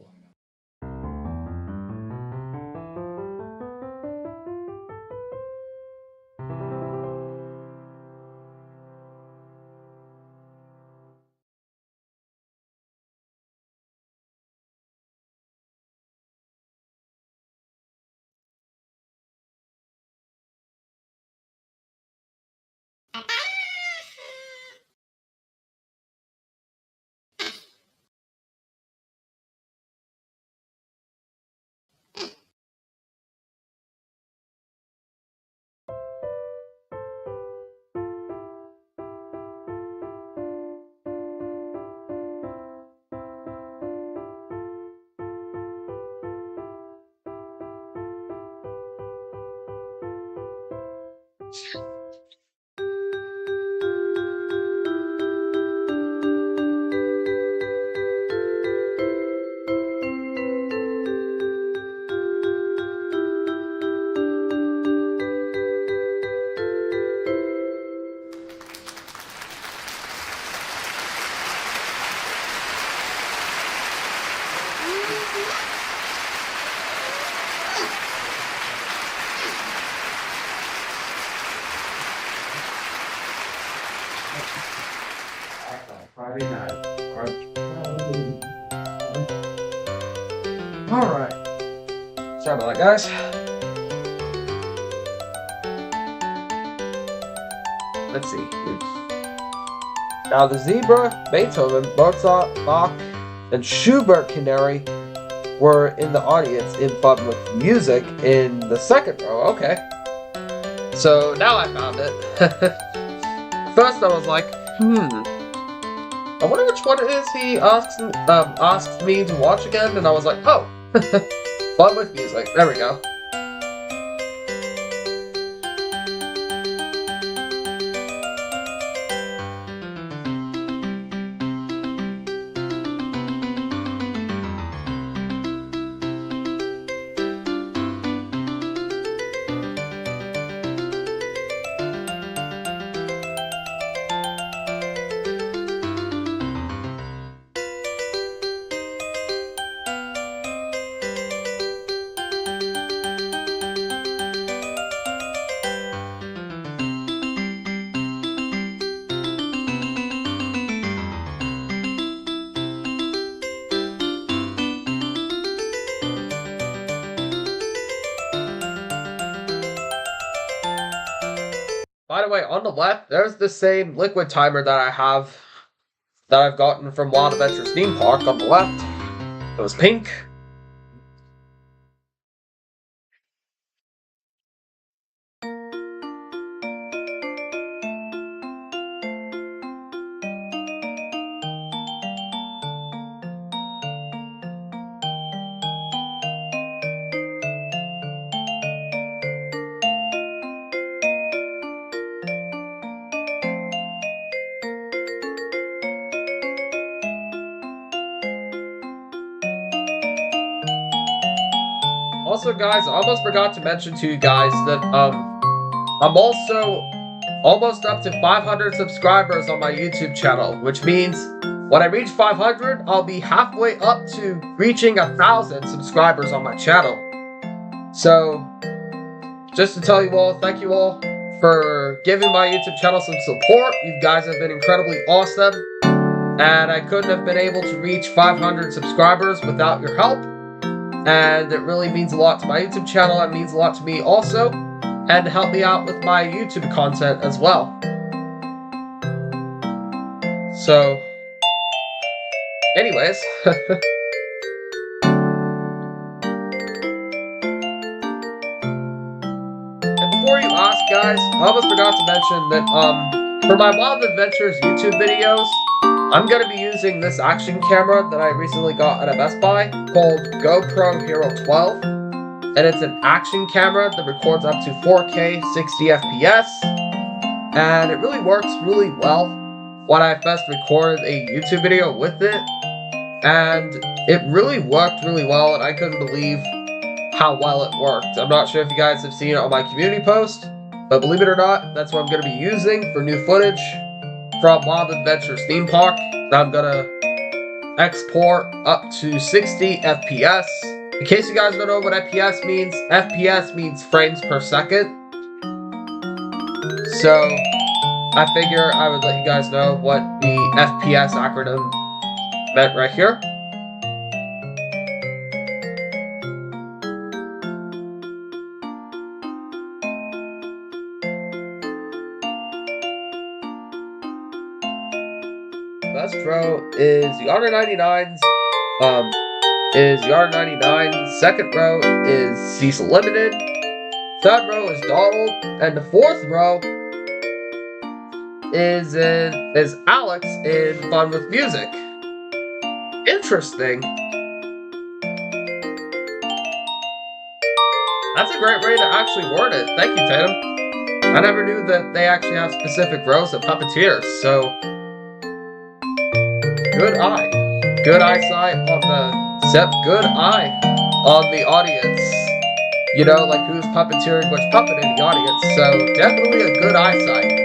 Friday night. Alright. Sorry about that, guys. Let's see. Now, the zebra, Beethoven, Mozart, Bach, and Schubert Canary were in the audience in Fun with Music in the second row. Okay. So now I found it. First I was like, I wonder which one it is he asked me to watch again, and I was like, oh, Fun with Music. There we go. By the way, on the left, there's the same liquid timer that I've gotten from Wild Adventures Theme Park on the left. It was pink. Also, guys, I almost forgot to mention to you guys that I'm also almost up to 500 subscribers on my YouTube channel, which means when I reach 500, I'll be halfway up to reaching 1,000 subscribers on my channel. So, just to tell you all, thank you all for giving my YouTube channel some support. You guys have been incredibly awesome, and I couldn't have been able to reach 500 subscribers without your help. And it really means a lot to my YouTube channel. It means a lot to me also, and help me out with my YouTube content as well. So, Anyways. And before you ask, guys, I almost forgot to mention that, for my Wild Adventures YouTube videos, I'm going to be using this action camera that I recently got at a Best Buy called GoPro Hero 12. And it's an action camera that records up to 4K 60 FPS. And it really works really well when I first recorded a YouTube video with it. And it really worked really well, and I couldn't believe how well it worked. I'm not sure if you guys have seen it on my community post, but believe it or not, that's what I'm going to be using for new footage from Wild Adventures Theme Park. I'm going to export up to 60 FPS. In case you guys don't know what FPS means frames per second. So, I figure I would let you guys know what the FPS acronym meant right here. First row is the R99's, second row is Cecil Limited, third row is Donald, and the fourth row is Alex in Fun with Music. Interesting. That's a great way to actually word it. Thank you, Tatum. I never knew that they actually have specific rows of puppeteers, so good eye. Good eyesight on the set. Good eye on the audience. You know, like who's puppeteering which puppet in the audience, so definitely a good eyesight.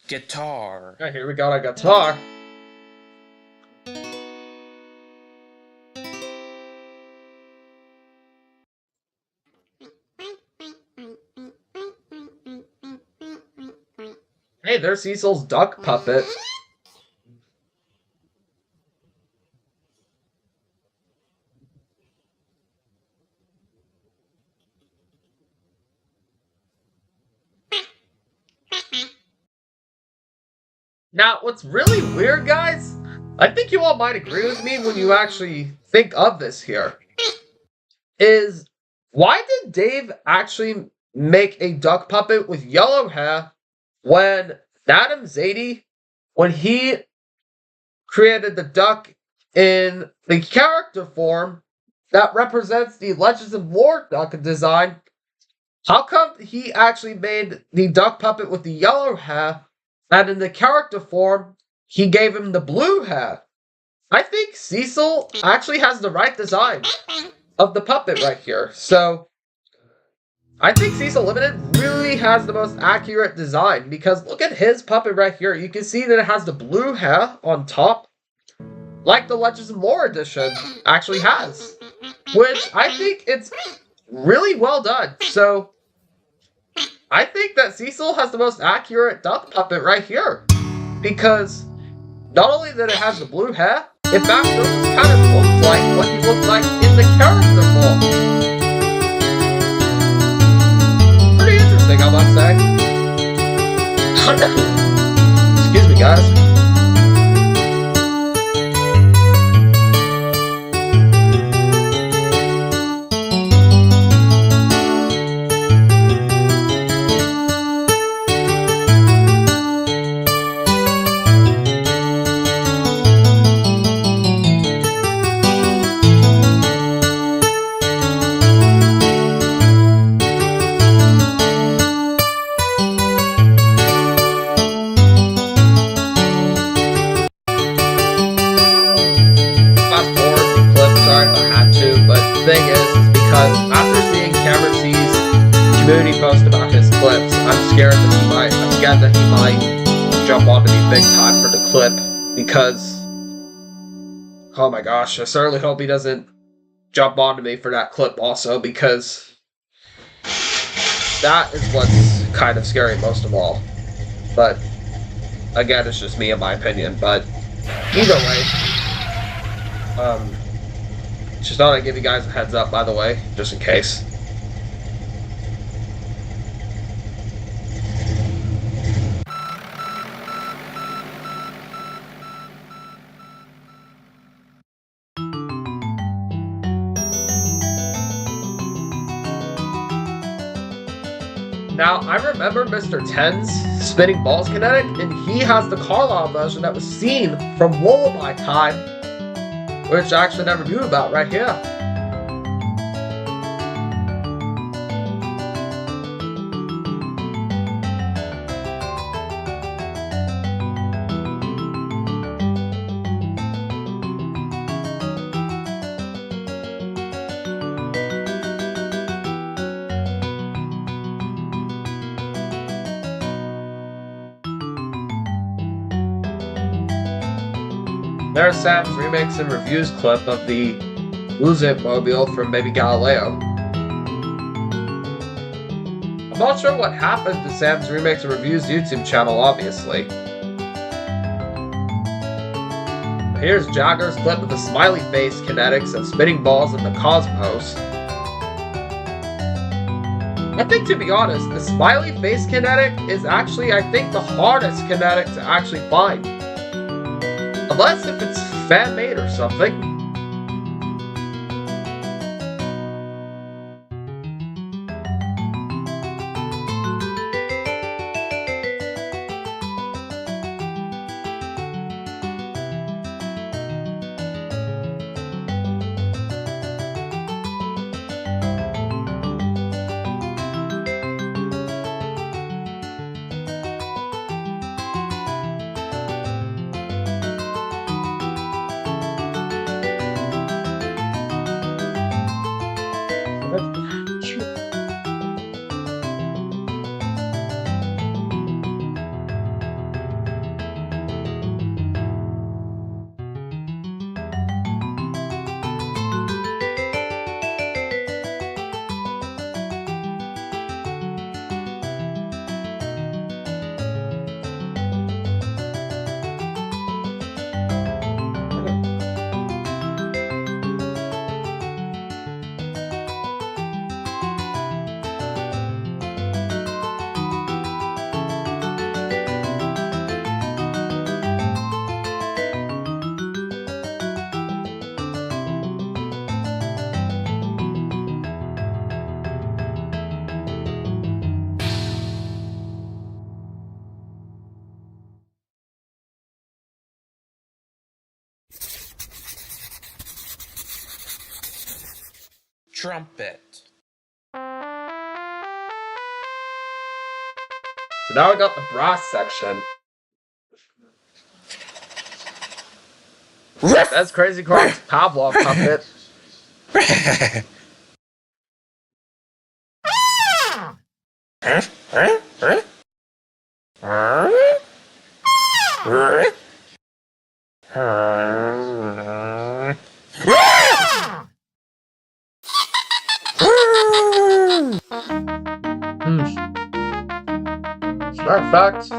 Guitar. Okay, here we got a guitar. Hey, there's Cecil's duck puppet. Now, what's really weird, guys, I think you all might agree with me when you actually think of this here, is why did Dave actually make a duck puppet with yellow hair when Adam Zadie, when he created the duck in the character form that represents the Legends of Lore duck design, how come he actually made the duck puppet with the yellow hair, and in the character form, he gave him the blue hair? I think Cecil actually has the right design of the puppet right here. So, I think Cecil Limited really has the most accurate design, because look at his puppet right here. You can see that it has the blue hair on top, like the Legends of Lore edition actually has, which I think it's really well done. So, I think that Cecil has the most accurate duck puppet right here, because not only that it has the blue hair, it back does kind of look like what he looked like in the character form. Pretty interesting, I must say. Excuse me, guys. Thing is because after seeing Cameron C's community post about his clips, I'm scared that he might jump onto me big time for the clip because, oh my gosh, I certainly hope he doesn't jump onto me for that clip also, because that is what's kind of scary most of all. But again, it's just me and my opinion. But either way, just thought I'd give you guys a heads up, by the way, just in case. Now, I remember Mr. 10's Spinning Balls Kinetic, and he has the Carlisle version that was seen from Lullaby Time, which I actually never knew about right here. There's Sam's remix and reviews clip of the Lose It Mobile from Baby Galileo. I'm not sure what happened to Sam's remix and reviews YouTube channel, obviously. Here's Jagger's clip of the smiley face kinetics and spinning balls in the Cosmos. I think, to be honest, the smiley face kinetic is actually, I think, the hardest kinetic to actually find. Unless if it's fan-made or something. Trumpet. So now we got the brass section. That's Crazy Chord's Pavlov puppet. Matter of fact,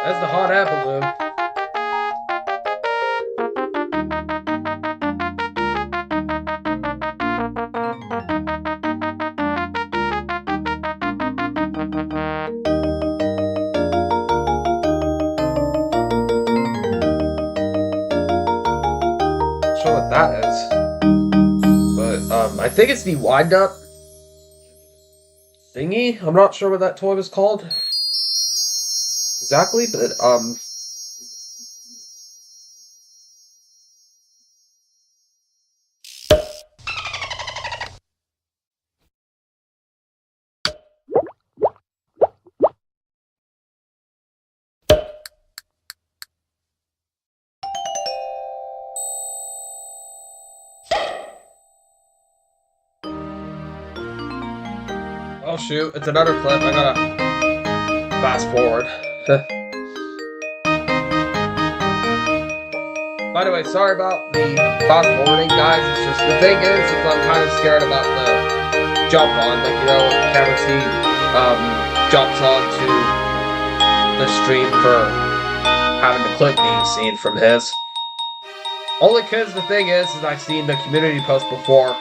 That's the hot air balloon. Not sure what that is. But I think it's the wind up thingy. I'm not sure what that toy was called exactly, but oh shoot, it's another clip. I gotta fast forward. By the way, sorry about the fast forwarding, guys. It's just, the thing is I'm kind of scared about the jump on. Like, you know, when Cameron jumps onto the stream for having to clip being seen from his. Only because the thing is I've seen the community post before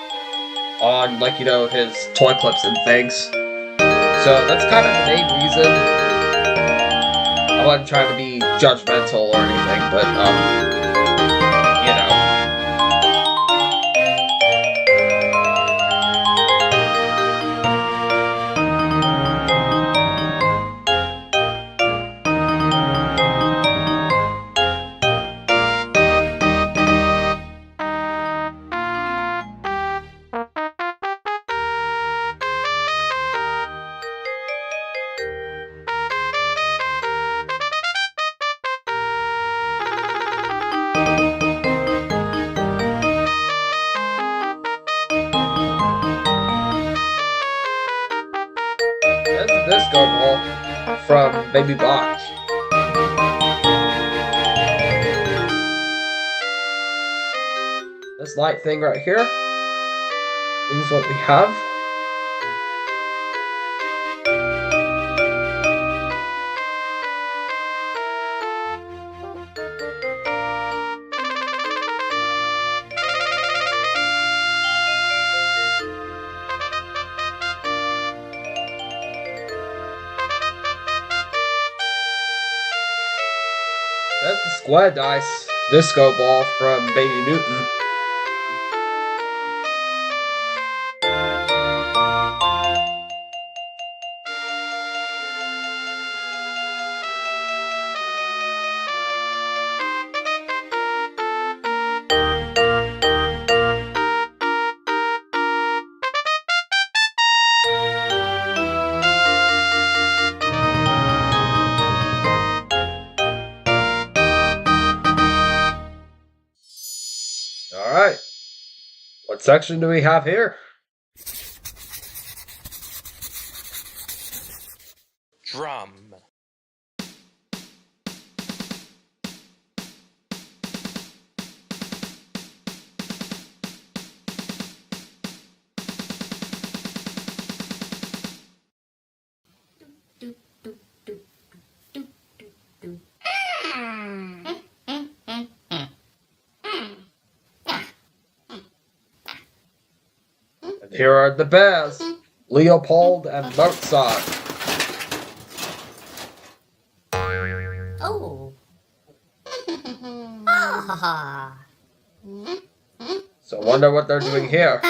on, like, you know, his toy clips and things. So that's kind of the main reason. I wasn't trying to be judgmental or anything, but, you know. Disco ball from Baby Box. This light thing right here is what we have. That's the square dice disco ball from Baby Newton. Alright, what section do we have here? Drum. And here are the bears, Leopold and Mozart. Oh. So I wonder what they're doing here.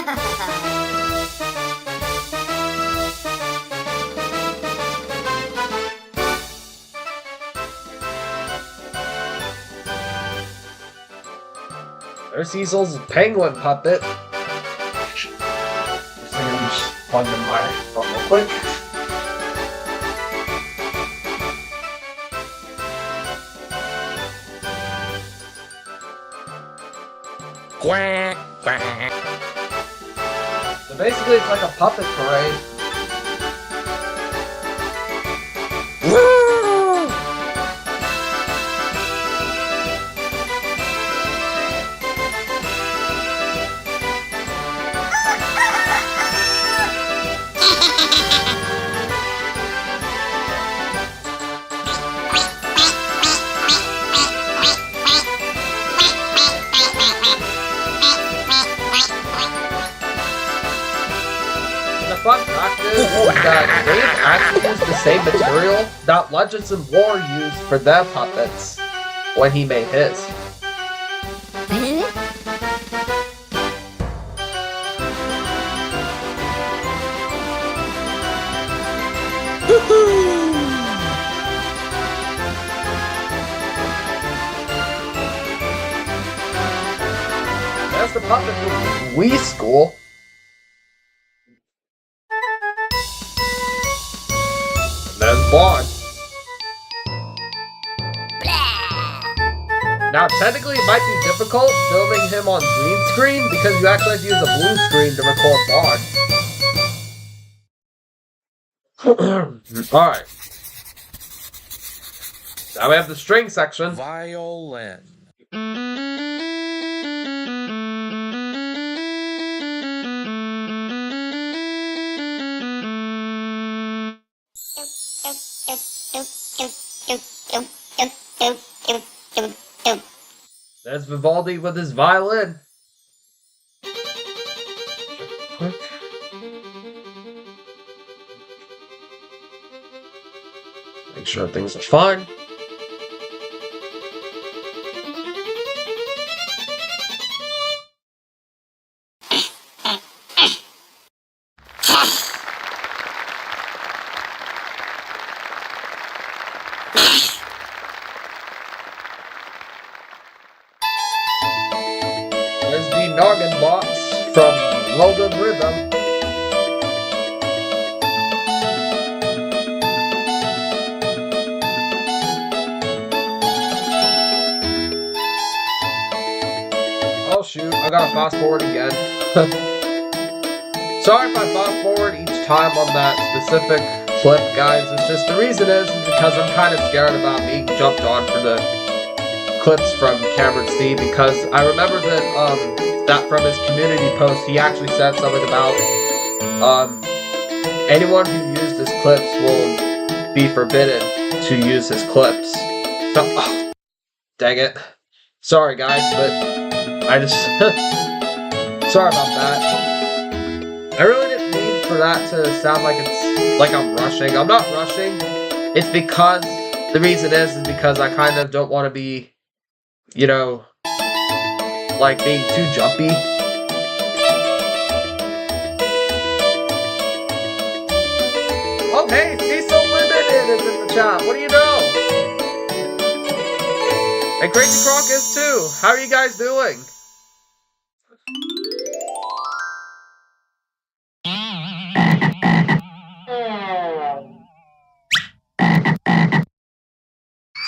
There's Cecil's penguin puppet. I'm just plugging my phone real quick. Quack, quack. So basically it's like a puppet parade. that Dave actually used the same material that Legends of War used for their puppets when he made his. That's the puppet from Wii School. There's Bond. Now, technically, it might be difficult filming him on green screen because you actually have to use a blue screen to record Bond. Alright. Now we have the string section. Violin. There's Vivaldi with his violin. Make sure things are fine. There's the Noggin box from Weldon Rhythm. Oh shoot, I gotta fast forward again. Sorry if I fast forward each time on that specific clip, guys. It's just the reason is because I'm kind of scared about being jumped on for the clips from Cameron C, because I remember that from his community post he actually said something about anyone who used his clips will be forbidden to use his clips. So, oh, dang it. Sorry guys, but I just sorry about that. I really didn't mean for that to sound like it's like I'm rushing. I'm not rushing. It's because the reason is because I kind of don't want to be, you know, like being too jumpy. Oh hey, Cecil Limited is in the chat. What do you know? And Crazy Croc is too. How are you guys doing?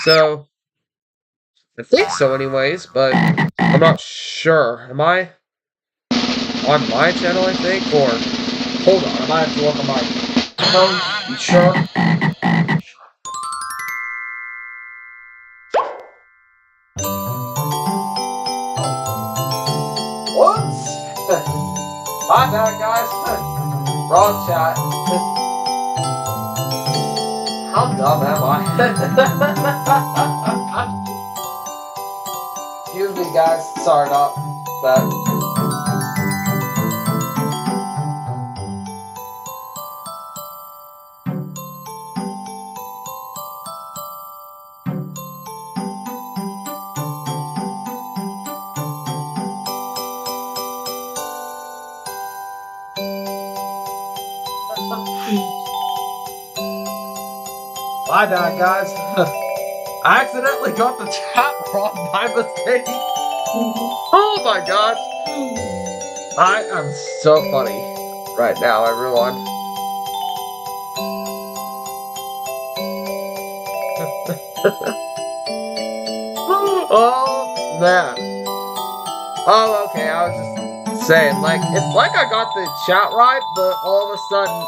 So, I think so anyways, but I'm not sure. Am I on my channel, I think? Or, hold on, I might have to look on my phone. You sure? Whoops! My bad, guys. Wrong chat. How dumb am I? Excuse me, guys. Sorry about that. My bad, guys. I accidentally got the chat wrong by mistake. Oh my gosh. I am so funny right now, everyone. Oh, man. Oh, okay, I was just saying, like, it's like I got the chat right, but all of a sudden,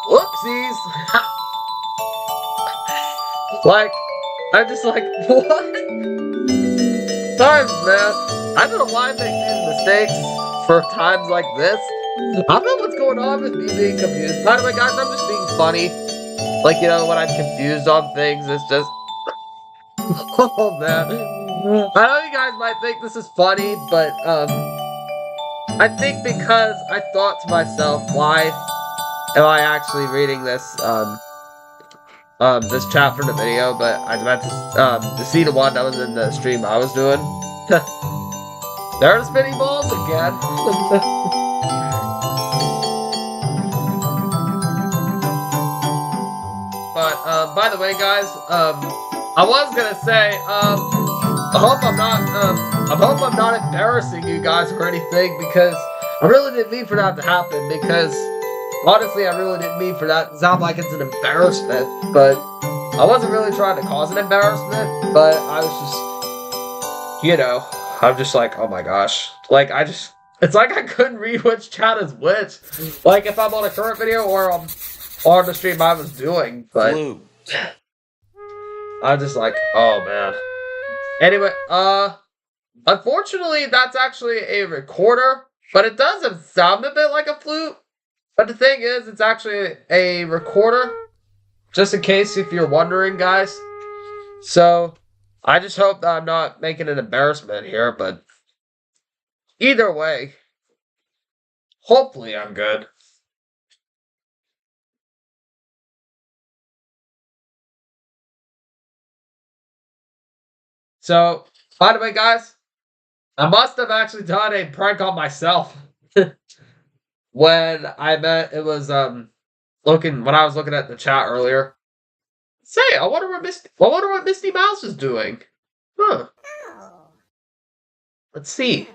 whoopsies. Like, I'm just like, what? Times, man. I don't know why I make these mistakes for times like this. I don't know what's going on with me being confused. By the way, guys, I'm just being funny. Like, you know, when I'm confused on things, it's just... Oh, man. I know you guys might think this is funny, but, I think because I thought to myself, why am I actually reading this this chat for the video, but I meant to see the one that was in the stream I was doing. There's spinning balls again. But by the way, guys, I was gonna say, I hope I'm not embarrassing you guys or anything, because I really didn't mean for that to happen, because honestly, I really didn't mean for that to sound like it's an embarrassment, but I wasn't really trying to cause an embarrassment, but I was just, you know, I'm just like, oh my gosh. Like, it's like I couldn't read which chat is which. Like, if I'm on a current video or on the stream I was doing, but I'm just like, oh man. Anyway, unfortunately, that's actually a recorder, but it does sound a bit like a flute. But the thing is, it's actually a recorder, just in case if you're wondering, guys. So, I just hope that I'm not making an embarrassment here, but either way, hopefully I'm good. So, by the way, guys, I must have actually done a prank on myself. When I was when I was looking at the chat earlier. Say, I wonder what Misty Mouse is doing. Huh. Let's see.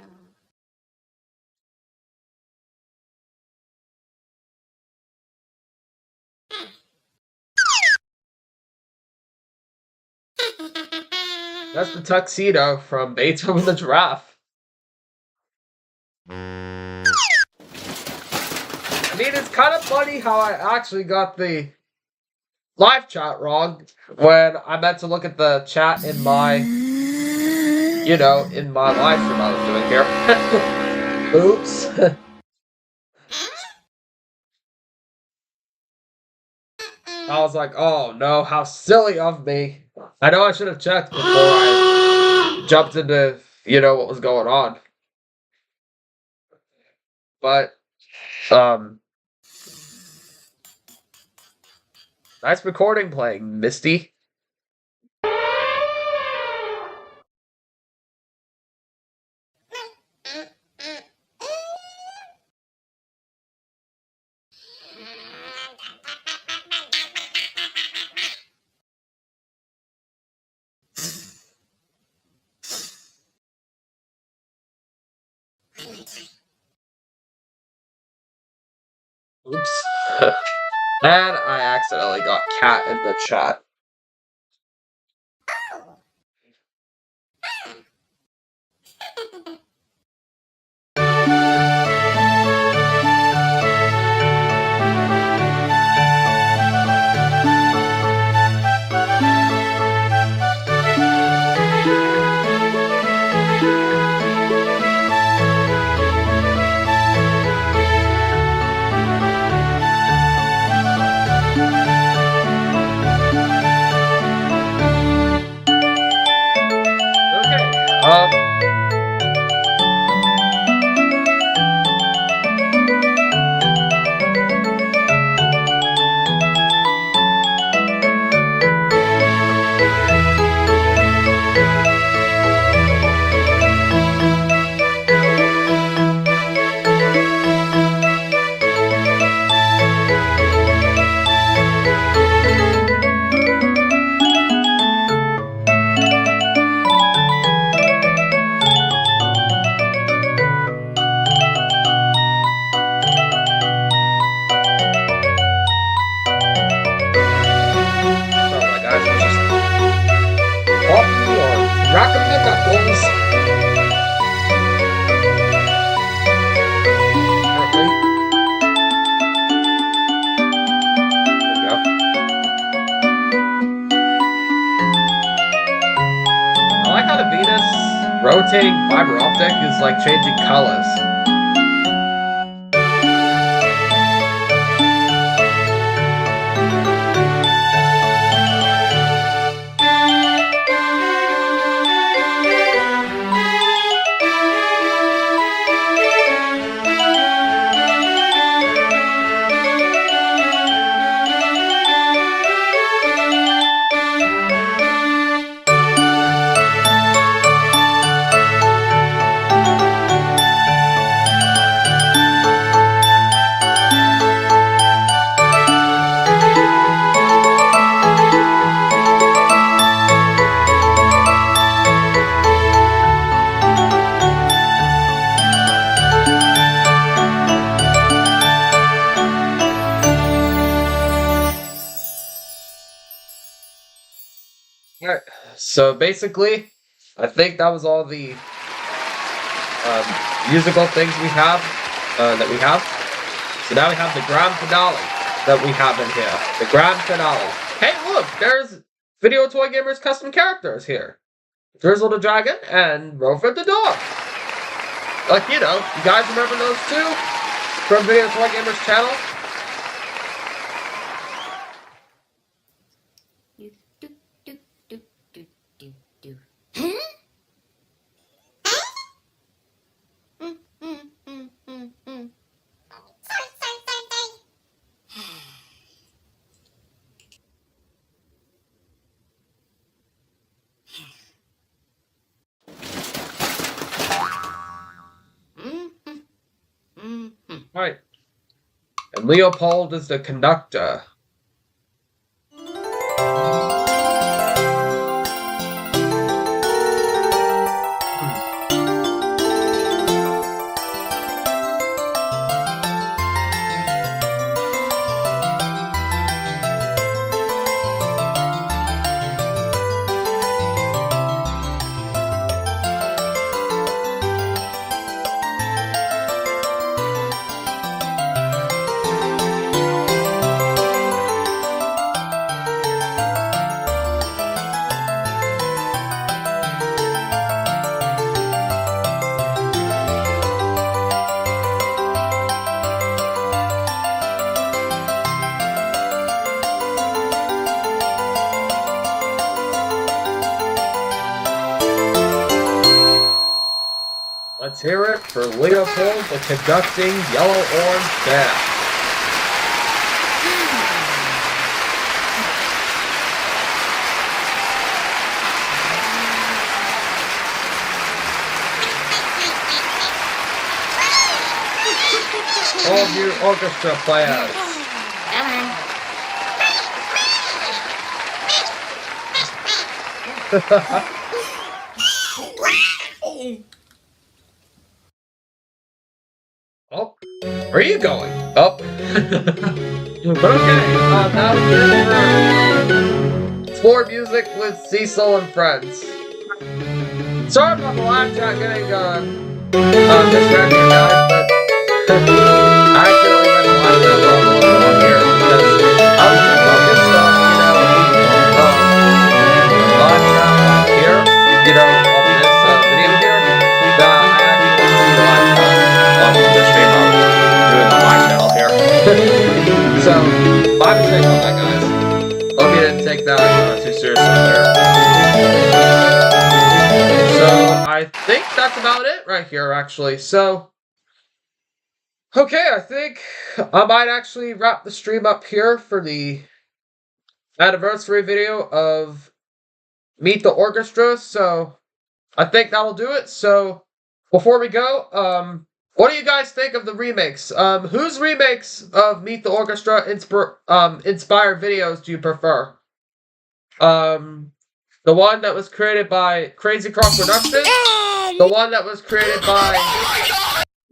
That's the tuxedo from Beethoven the Giraffe. I mean, it's kind of funny how I actually got the live chat wrong when I meant to look at the chat in my, you know, in my live stream I was doing here. Oops. I was like, oh no, how silly of me. I know I should have checked before I jumped into, you know, what was going on. But, nice recording playing, Misty. Oops. And I accidentally got cat in the chat. Rotating fiber optic is like changing colors. Alright, so basically, I think that was all the musical things we have, So now we have the grand finale that we have in here. The grand finale. Hey, look, there's Video Toy Gamers custom characters here. Drizzle the Dragon and Rover the Dog. Like, you know, you guys remember those two from Video Toy Gamers channel? Right. And Leopold is the conductor. Let's hear it for Leopold, the conducting yellow-orange band. All of you orchestra players. Oh, where are you going? Oh. But okay, now it's for music with Cecil and friends. Sorry about the live chat getting distracted, guys, but I accidentally went live chat on here because I was too focused on, live chat here, on this video here, that I actually see the live chat on the stream I'm doing on my channel here. So, my mistake on that, guys. Hope you didn't take that too seriously there. So, I think that's about it right here, actually. So, okay, I think I might actually wrap the stream up here for the anniversary video of Meet the Orchestra. So, I think that'll do it. So, before we go, what do you guys think of the remakes? Whose remakes of Meet the Orchestra inspired videos do you prefer? The one that was created by Crazy Croc Productions? The one that was created by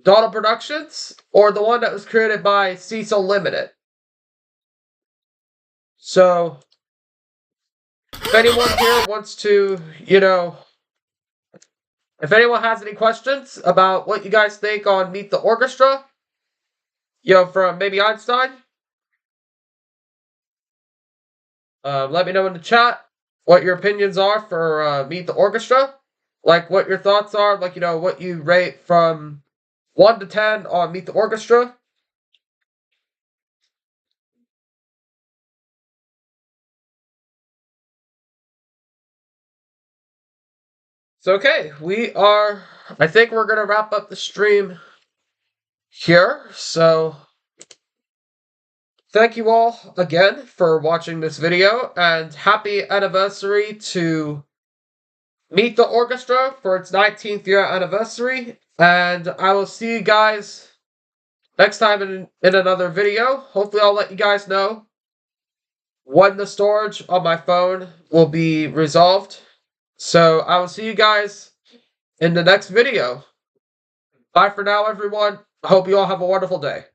Donald Productions? Or the one that was created by Cecil Limited? So, if anyone here wants to, if anyone has any questions about what you guys think on Meet the Orchestra, from Baby Einstein, let me know in the chat what your opinions are for Meet the Orchestra. Like, what your thoughts are, like, what you rate from 1 to 10 on Meet the Orchestra. So, okay, I think we're going to wrap up the stream here. So, thank you all again for watching this video, and happy anniversary to Meet the Orchestra for its 19th year anniversary. And I will see you guys next time in another video. Hopefully I'll let you guys know when the storage on my phone will be resolved. So I will see you guys in the next video. Bye for now, everyone. I hope you all have a wonderful day.